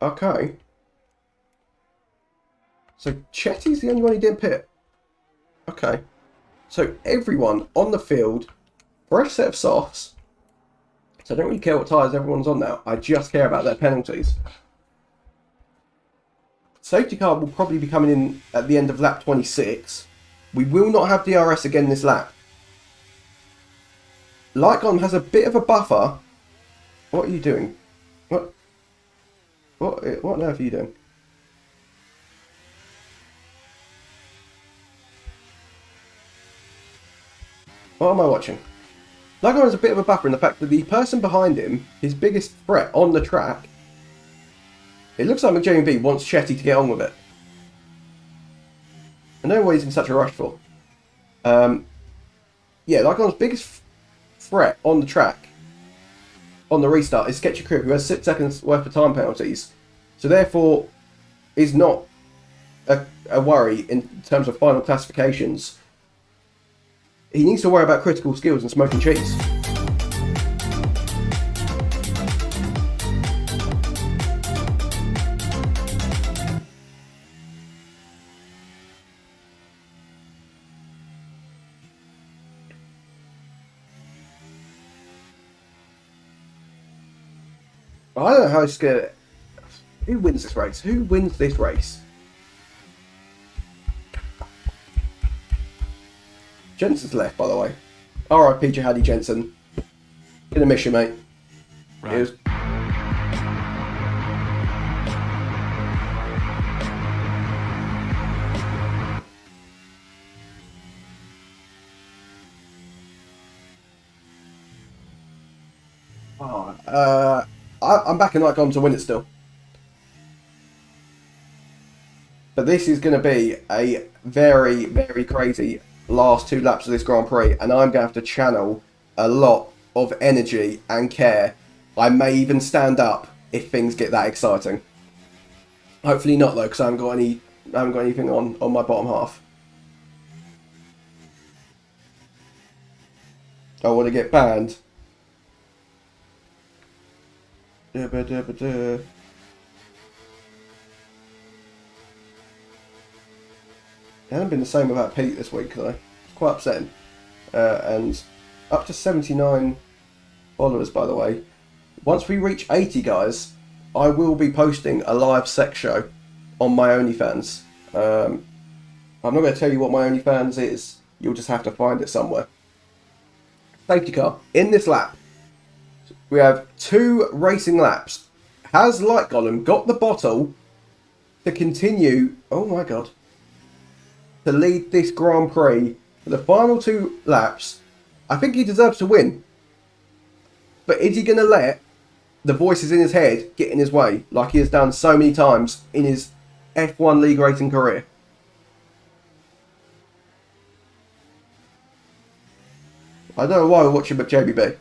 Okay. So Chetty's the only one who didn't pit. Okay. So everyone on the field, fresh set of softs. So I don't really care what tyres everyone's on now. I just care about their penalties. Safety car will probably be coming in at the end of lap 26. We will not have DRS again this lap. Lycon has a bit of a buffer. What are you doing? What on earth are you doing? What am I watching? Lycon has a bit of a buffer in the fact that the person behind him, his biggest threat on the track, it looks like McJamie B wants Chetty to get on with it. I know what he's in such a rush for. Yeah, Lycon's biggest threat on the track, on the restart, is Sketchy Crib, who has 6 seconds worth of time penalties. So therefore, is not a worry in terms of final classifications. He needs to worry about critical skills and smoking cheese. I don't know how it's going to... Who wins this race? Who wins this race? Jensen's left, by the way. R.I.P. Jihadi Jensen. Gonna miss you, mate. Right. It was... I'm backing Lycon to win it still. But this is going to be a very, very crazy last 2 laps of this Grand Prix, and I'm going to have to channel a lot of energy and care. I may even stand up if things get that exciting. Hopefully not though, because I haven't got anything on my bottom half. I want to get banned. It hasn't been the same without Pete this week though. It's quite upsetting. And up to 79 followers, by the way. Once we reach 80, guys, I will be posting a live sex show on my OnlyFans. I'm not going to tell you what my OnlyFans is. You'll just have to find it somewhere. Safety car in this lap. We have 2 racing laps. Has Light Golem got the bottle to continue? Oh my god. To lead this Grand Prix for the final 2 laps. I think he deserves to win. But is he going to let the voices in his head get in his way like he has done so many times in his F1 league racing career? I don't know why we're watching McJBB.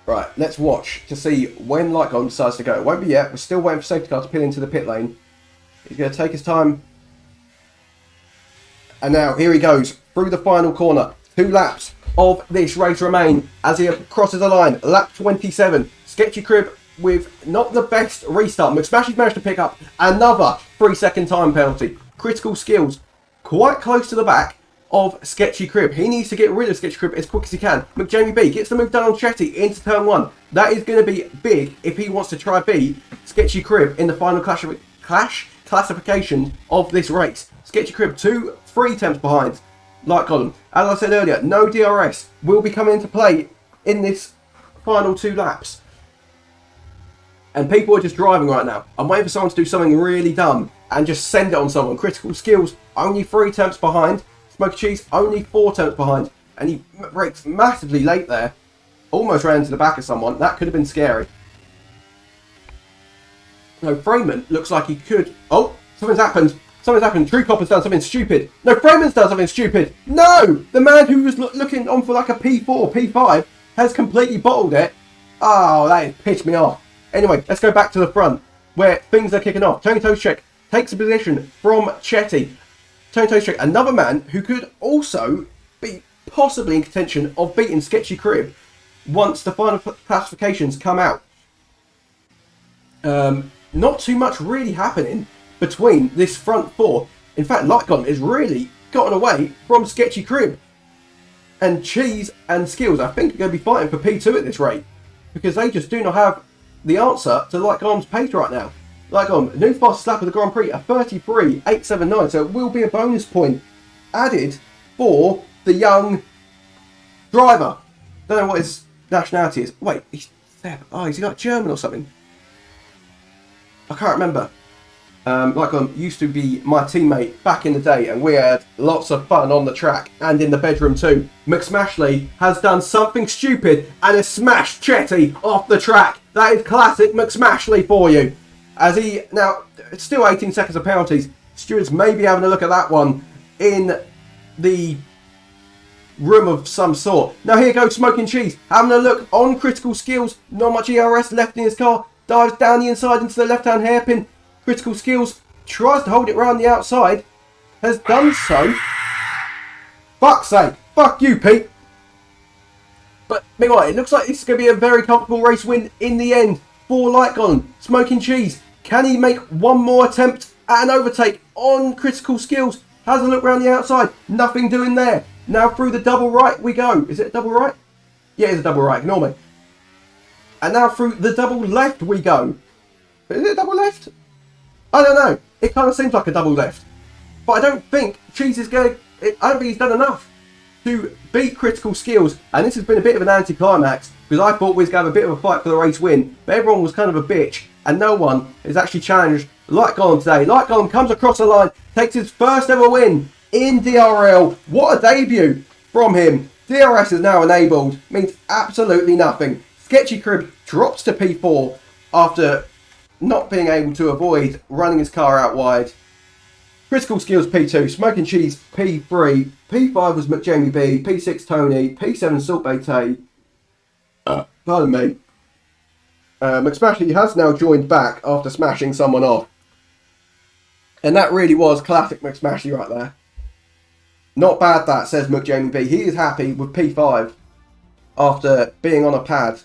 Right, let's watch to see when Lightgun decides to go. It won't be yet. We're still waiting for safety car to pin into the pit lane. He's going to take his time. And now, here he goes through the final corner. 2 laps of this race remain as he crosses the line. Lap 27. Sketchy Crib with not the best restart. McSmashy's managed to pick up another 3-second time penalty. Critical skills quite close to the back of Sketchy Crib. He needs to get rid of Sketchy Crib as quick as he can. McJamie B gets the move done on Chetty into turn 1. That is going to be big if he wants to try beat Sketchy Crib in the final classification of this race. Sketchy Crib 3 attempts behind Light Column. As I said earlier, no DRS will be coming into play in this final 2 laps. And people are just driving right now. I'm waiting for someone to do something really dumb and just send it on someone. Critical Skills, only 3 attempts behind. Smoky Cheese, only 4 attempts behind. And he brakes massively late there. Almost ran into the back of someone. That could have been scary. No, Freeman looks like he could... Oh, something's happened. Something's happened. True Copper's done something stupid. No, Freeman's done something stupid. No! The man who was looking on for like a P4, P5 has completely bottled it. Oh, that has pissed me off. Anyway, let's go back to the front where things are kicking off. Tony Toshek takes a position from Chetty. Tony Toshek, another man who could also be possibly in contention of beating Sketchy Crib once the final classifications come out. Not too much really happening between this front 4. In fact, Lightgun has really gotten away from Sketchy Crib. And Cheese and Skills, I think, are going to be fighting for P2 at this rate. Because they just do not have the answer to Lightgun's pace right now. Lightgun, new fastest lap of the Grand Prix, a 33.879. So it will be a bonus point added for the young driver. Don't know what his nationality is. Wait, he's he like German or something? I can't remember. Lightgun used to be my teammate back in the day, and we had lots of fun on the track and in the bedroom too. McSmashley has done something stupid and has smashed Chetty off the track. That is classic McSmashley for you. As he now, it's still 18 seconds of penalties. Stewards may be having a look at that one in the room of some sort. Now here goes Smoking Cheese, having a look on Critical Skills. Not much ERS left in his car. Dives down the inside into the left-hand hairpin. Critical Skills tries to hold it round the outside. Has done so. Fuck's sake. Fuck you, Pete. But meanwhile, it looks like this is going to be a very comfortable race win in the end for Lightgun. Smoking Cheese. Can he make one more attempt at an overtake on Critical Skills? Has a look round the outside. Nothing doing there. Now through the double right we go. Is it a double right? Yeah, it's a double right. Ignore me. And now through the double left we go. Is it a double left? I don't know. It kind of seems like a double left. But I don't think Cheese is going to... I don't think he's done enough to beat Critical Skills. And this has been a bit of an anticlimax, because I thought we was going to have a bit of a fight for the race win. But everyone was kind of a bitch. And no one has actually challenged Lightgun today. Lightgun comes across the line, takes his first ever win in DRL. What a debut from him. DRS is now enabled. Means absolutely nothing. Sketchy Crib drops to P4 after not being able to avoid running his car out wide. Critical Skills P2, Smoking Cheese P3, P5 was McJamie B, P6 Tony, P7 Salt Bay Tay. Pardon me. McSmashy has now joined back after smashing someone off. And that really was classic McSmashy right there. Not bad that, says McJamie B. He is happy with P5 after being on a pad.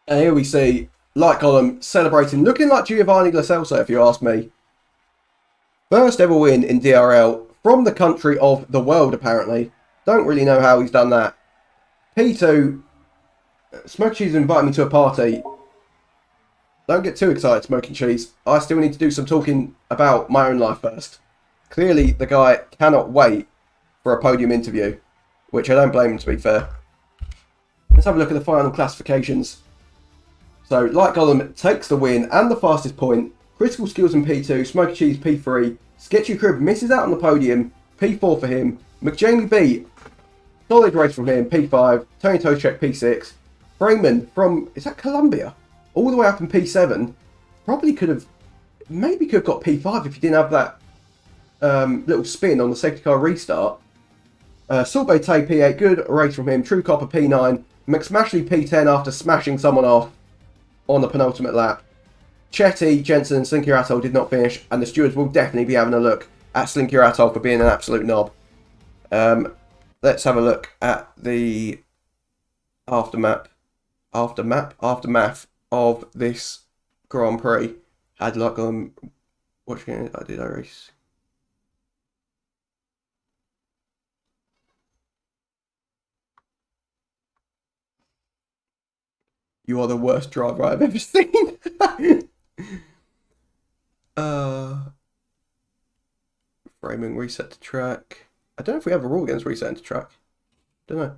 And here we see Light Column celebrating, looking like Giovanni Lo Celso, if you ask me. First ever win in DRL from the country of the world, apparently. Don't really know how he's done that. P2, Smoking Cheese invited me to a party. Don't get too excited, Smoking Cheese. I still need to do some talking about my own life first. Clearly, the guy cannot wait for a podium interview, which I don't blame him, to be fair. Let's have a look at the final classifications. So, Light Golem takes the win and the fastest point. Critical Skills in P2, Smoky Cheese P3. Sketchy Crib misses out on the podium, P4 for him. McJamie B, solid race from him, P5. Tony Toshek P6. Freeman from, is that Colombia? All the way up in P7. Probably could have, maybe could have got P5 if he didn't have that little spin on the safety car restart. Sorbet Tay P8, good race from him. True Copper P9. McSmashley P10 after smashing someone off on the penultimate lap. Chetty, Jensen and Slinky Atoll did not finish, and the stewards will definitely be having a look at Slinky Atoll for being an absolute knob. Let's have a look at the aftermath of this Grand Prix. Had luck on watching it. I did a race. You are the worst driver I've ever seen. Roaming, reset to track. I don't know if we have a rule against resetting to track. Don't know.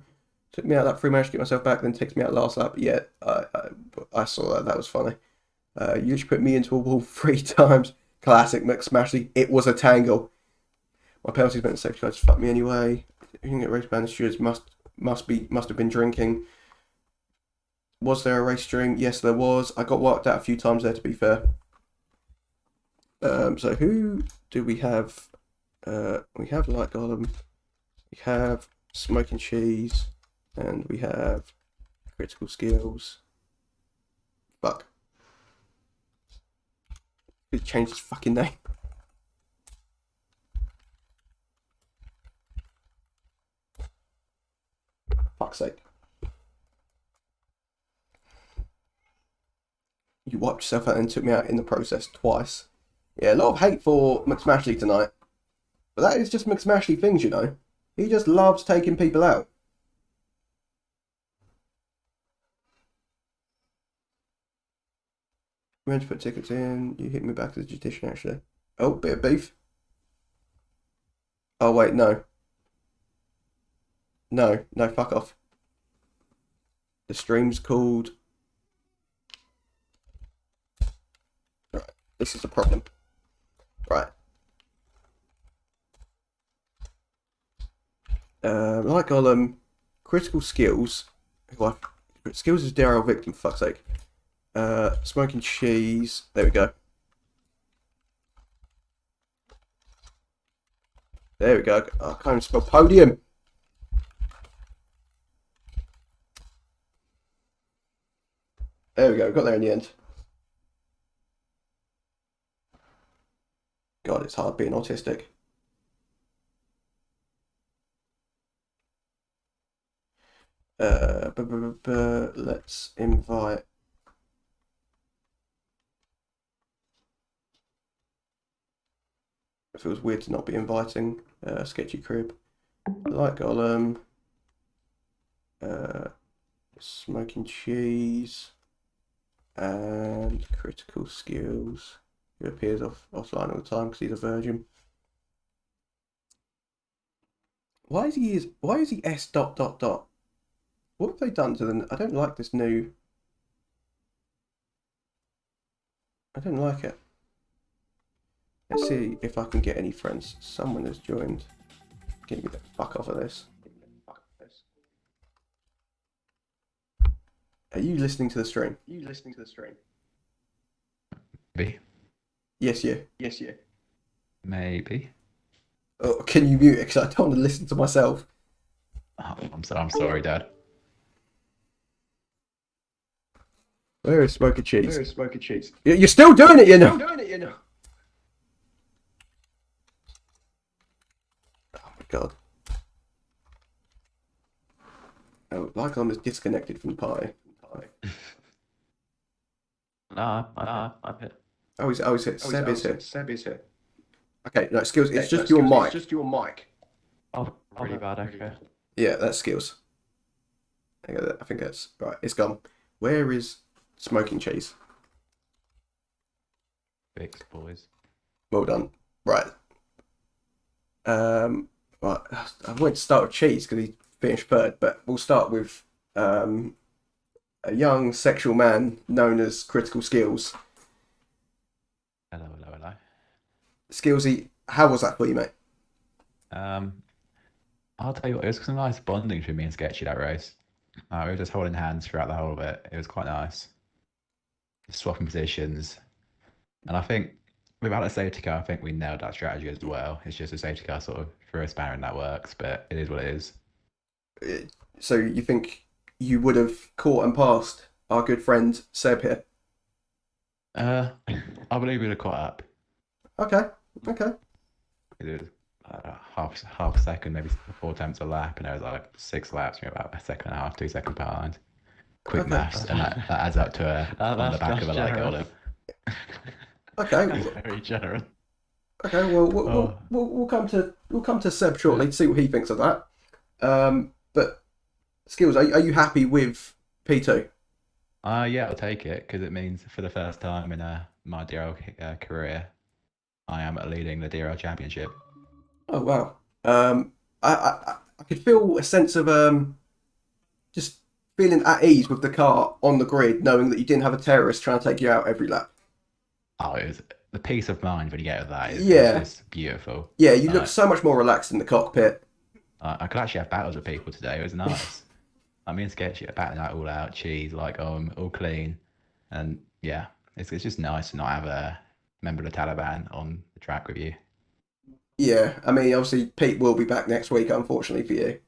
Took me out that free match to get myself back, then takes me out last lap. Yeah, I saw that. That was funny. You just put me into a wall 3 times. Classic McSmashy. It was a tangle. My penalties meant safety guys fucked me anyway. You can get race banned stewards must have been drinking. Was there a race string? Yes, there was. I got wiped out a few times there, to be fair. So who do we have? We have Light Golem. We have Smoking Cheese. And we have Critical Skills. Fuck. He's changed his fucking name. Fuck's sake. You wiped yourself out and took me out in the process twice. Yeah, a lot of hate for McSmashley tonight. But that is just McSmashley things, you know. He just loves taking people out. We meant to put tickets in. You hit me back as a Justician, actually. Oh, bit of beef. Oh, wait, no. No, fuck off. The stream's called... Right, this is a problem. Right. Like Golem, Critical Skills. Skills is Drl Victim, for fuck's sake. Smoking Cheese. There we go. There we go. I can't even spell podium. There we go. Got there in the end. God, it's hard being autistic. Let's invite. It feels weird to not be inviting Sketchy Crib. Light Golem. Smoking Cheese. And Critical Skills. Who appears offline all the time because he's a virgin. Why is he S dot dot dot? What have they done to them? I don't like this new. I don't like it. Let's see if I can get any friends. Someone has joined. Get me the fuck off of this. Are you listening to the stream? Maybe. Yes, you. Maybe. Oh, can you mute it? Because I don't want to listen to myself. Oh, I'm sorry, Dad. Where is Smoky Cheese? You're still doing it, you know. Oh my god. Oh, like I'm just disconnected from the party. Nah, I'm here. Oh, he's here. Seb is here. Okay, no, Skills, it's just your mic. Oh, really bad, okay. Yeah, that's Skills. I think that's... Right, it's gone. Where is Smoking Cheese? Fix, boys. Well done. Right. Right. I went to start with Cheese because he finished third, but we'll start with a young sexual man known as Critical Skills. Hello. Skillsy, how was that for you, mate? I'll tell you what, it was some nice bonding between me and Sketchy, that race. We were just holding hands throughout the whole of it. It was quite nice. Just swapping positions. And I think, without a safety car, I think we nailed that strategy as well. It's just a safety car sort of threw a spanner in that works, but it is what it is. So you think you would have caught and passed our good friend Seb here? I believe we'd have caught up. Okay. It was half a second, maybe 4 attempts a lap, and there was like 6 laps, about 1.5 seconds, 2 seconds behind. Quick maths, and that adds up to on the back of a Light Golem. Okay. That's very generous. Okay. Well, we'll come to Seb shortly to see what he thinks of that. But Skills, are you happy with P2? Yeah, I'll take it because it means for the first time in my DRL career, I am leading the DRL championship. Oh wow. I could feel a sense of just feeling at ease with the car on the grid, knowing that you didn't have a terrorist trying to take you out every lap. Oh, it was the peace of mind when you get that is Yeah, just beautiful. yeah, you look Like, so much more relaxed in the cockpit. I could actually have battles with people today. It was nice. I mean, sketchy battling that all out, cheese, like all clean, and yeah, it's just nice to not have a member of the Taliban on the track with you. Yeah, I mean, obviously Pete will be back next week, unfortunately for you.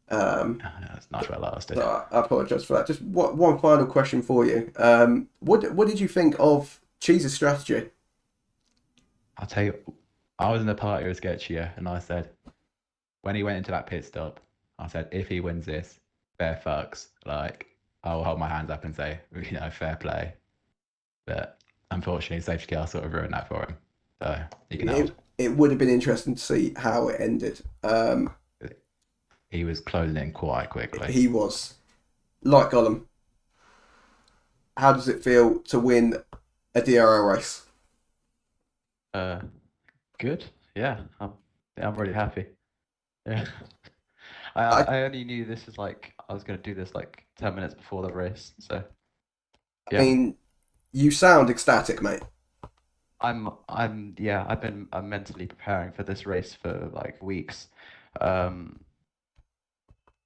Um, It's nice well lasted. so I apologise for that. Just one final question for you. What did you think of Cheese's strategy? I'll tell you, I was in the party with Sketchy, and I said when he went into that pit stop, I said if he wins this, fair fucks. Like I'll hold my hands up and say, fair play. But unfortunately, safety car sort of ruined that for him. So he can hold. It would have been interesting to see how it ended. He was closing in quite quickly. He was like Gollum. How does it feel to win a DRL race? Uh, Good. Yeah, I'm really happy. Yeah. I, I only knew this is like I was gonna do this like 10 minutes before the race, so I yeah. mean, you sound ecstatic, mate. I'm mentally preparing for this race for like weeks. Um,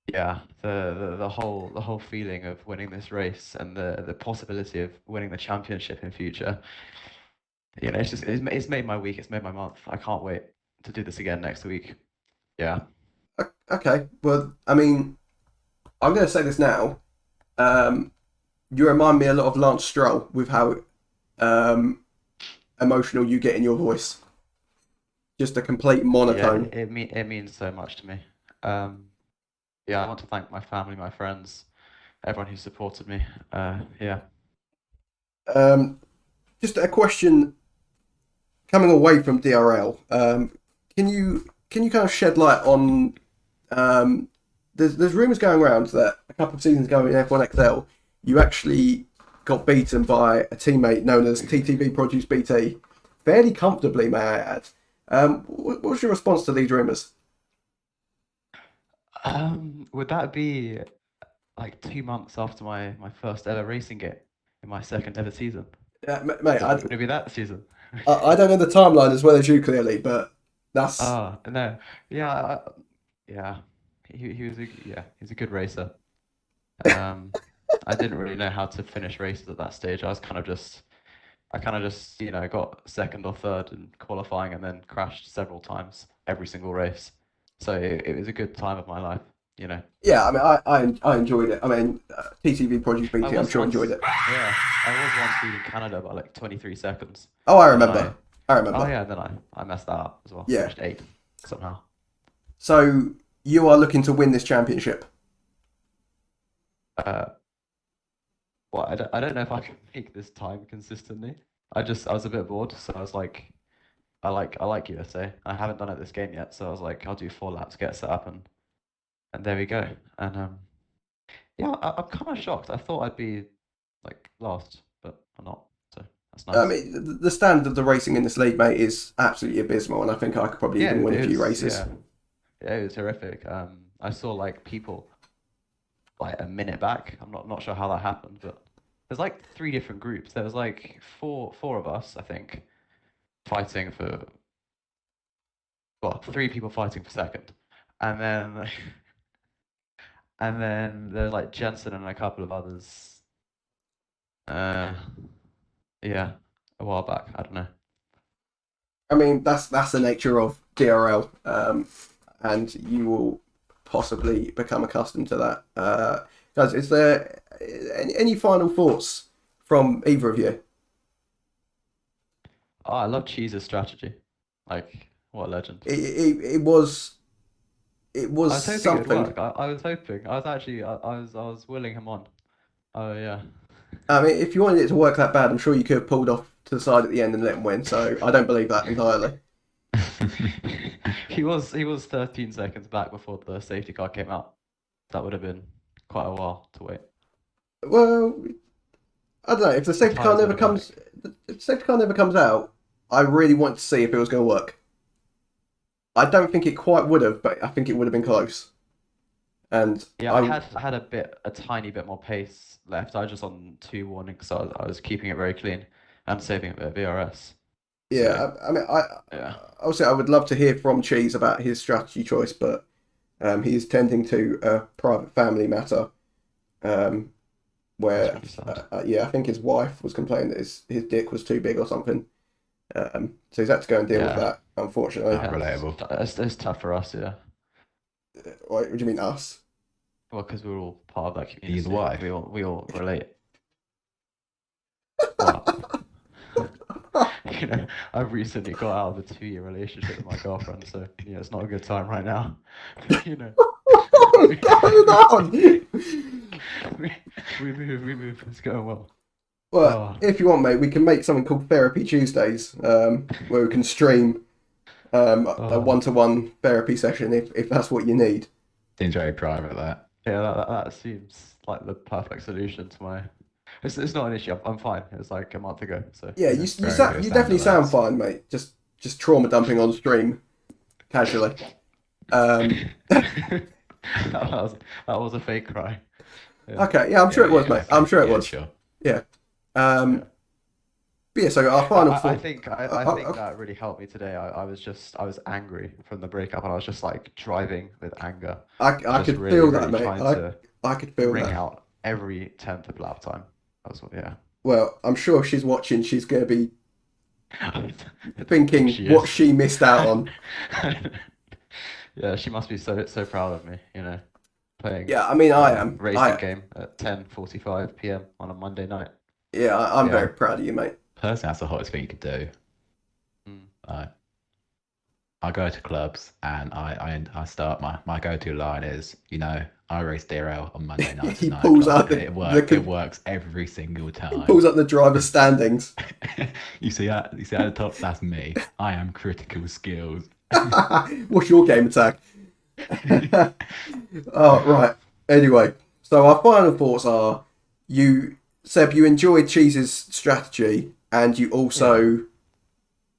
yeah, the whole feeling of winning this race and the possibility of winning the championship in future. It's made my week. It's made my month. I can't wait to do this again next week. Yeah. Okay, well, I mean, I'm going to say this now. Um, you remind me a lot of Lance Stroll with how um, emotional you get in your voice. Just a complete Yeah, monotone. it means so much to me. Um, yeah, I want to thank my family, my friends, everyone who supported me. Yeah. Um, just a question coming away from DRL. Can you kind of shed light on um, there's rumours going around that a couple of seasons ago in F1 XL, you actually got beaten by a teammate known as TTV Produce BT fairly comfortably, may I add. What's your response to these rumours? Would that be like 2 months after my first ever racing game in my second ever season? Mate, Would it be that season? I don't know the timeline as well as you clearly, but that's Ah, no. Yeah, yeah. He's a good racer. Um, I didn't really know how to finish races at that stage. I kind of just, got second or third in qualifying and then crashed several times every single race. So it was a good time of my life, you know. yeah. I mean, I enjoyed it. I mean, TTV Produce I BT, I'm was sure enjoyed once, it. yeah, I was once leading Canada by like 23 seconds. Oh, I And then remember. I oh remember. yeah, then I messed that up as well. Yeah. Finished eighth somehow. So you are looking to win this championship. Uh, well, I don't know if I can make this time consistently. I was a bit bored, so I was like, I like USA. I haven't done it this game yet, so I was like, I'll do 4 laps, get set up, and there we go. And yeah, I'm kind of shocked. I thought I'd be like last, but I'm not. So that's I nice. mean, the standard of the racing in this league, mate, is absolutely abysmal, and I think I could probably Yeah, even win a it few was. races. Yeah, it was horrific. I saw like people like a minute back. I'm not sure how that happened, but there's like three different groups. There was like four of us, I think, fighting for well, three people fighting for second, and then and then there's like Jensen and a couple of others. Uh, yeah, a while back. I don't know. I mean, that's the nature of DRL, and you will possibly become accustomed to that. Guys, is there any final thoughts from either of you? Oh, I love Cheese's strategy. Like, what a legend. It was I was hoping it would something. work. I was hoping. I was actually. I was willing him on. Oh yeah. I mean, if you wanted it to work that bad, I'm sure you could have pulled off to the side at the end and let him win. So I don't believe that entirely. He was 13 seconds back before the safety car came out. That would have been quite a while to wait. Well, I don't know. If the The safety car tires would never have been comes, like, if the safety car never comes out, I really want to see if it was going to work. I don't think it quite would have, but I think it would have been close. And Yeah, I had a tiny bit more pace left. I was just on 2 warnings, so I was keeping it very clean and saving a bit of VRS. yeah, So, I mean, yeah. obviously I would love to hear from Cheese about his strategy choice, but he's tending to a private family matter, where That's really sad. yeah, I think his wife was complaining that his dick was too big or something. So he's had to go and deal with Yeah. that, unfortunately. Yeah. Relatable. It's tough for us, yeah. What do you mean us? Well, because we're all part of that community. He's wife. We all relate. What? You know, I've recently got out of a 2-year relationship with my girlfriend, so yeah, it's not a good time right now. You know, What's going on? we move. It's going well. Well, if you want, mate, we can make something called Therapy Tuesdays, where we can stream a one-to-one therapy session if that's what you need. Seems very private, that. Yeah, that seems like the perfect solution to my. It's not an issue. I'm fine. It was like a month ago, so. Yeah, you very you definitely sound standardised. fine, mate. Just trauma dumping on stream, casually. that was a fake cry. Yeah. Okay, yeah, I'm sure it was, mate. I'm sure it was. Sure. Yeah. But yeah, so our final I thought. think that really helped me today. I was angry from the breakup, and I was just like driving with anger. I Just could really, feel that, really mate. trying to I could feel wring that. out every 10th of lap time. That's what, yeah. Well, I'm sure if she's watching, she's going to be thinking She what is. she missed out on. Yeah, she must be so proud of me, you know, playing Yeah, I mean, I am. racing game at 10:45 p.m. on a Monday night. Yeah, I'm Yeah. very proud of you, mate. Personally, that's the hottest thing you could do. Mm. I go to clubs and I start my go-to line is, you know, I race Drl on Monday nights He at 9 pulls o'clock. out the- It works every single time. Pulls up the driver's standings. You see at the top, that's me. I am critical skills. What's your game attack? Oh, right. Anyway, so our final thoughts are: Seb, you enjoyed Cheese's strategy, and you also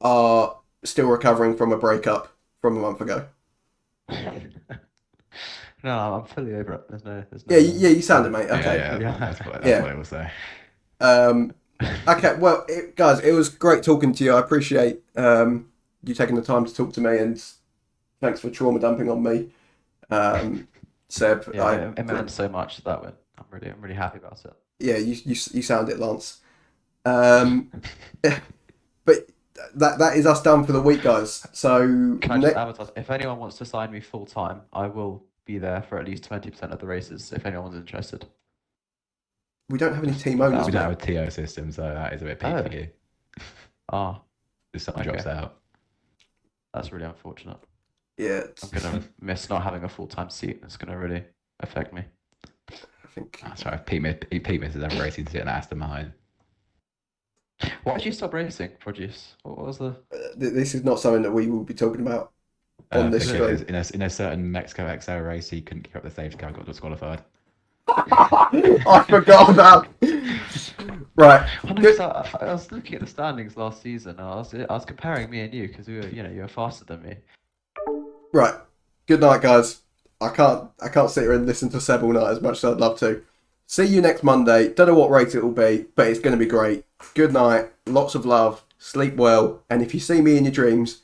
are still recovering from a breakup from a month ago. No, I'm fully over it. There's no. Yeah, you sound it, mate. Okay. Yeah, that's what Yeah. I will say. Okay. Well, guys, it was great talking to you. I appreciate you taking the time to talk to me, and thanks for trauma dumping on me, Seb. Yeah, it meant so much that one. I'm really happy about it. Yeah, you sound it, Lance. But that is us done for the week, guys. So Can I just advertise? If anyone wants to sign me full time, I will be there for at least 20% of the races. If anyone's interested. we don't have any team owners. We don't mate. have a TO system, so that is a bit peak for you. Ah, If someone drops Okay. out. that's really unfortunate. Yeah, I'm gonna miss not having a full-time seat. It's gonna really affect me. I think. That's right. Pete misses every racing seat and Aston Martin. Why did you stop racing, Produce? What was the? This is not something that we will be talking about on this Because stream. in a certain Mexico XL race, he couldn't keep up the safety car, got disqualified. I forgot about. Right. Oh, no, 'cause I was looking at the standings last season. And I was comparing me and you because we were, you were faster than me. Right. Good night, guys. I can't sit here and listen to Seb all night as much as I'd love to. See you next Monday. Don't know what rate it will be, but it's going to be great. Good night. Lots of love. Sleep well. And if you see me in your dreams,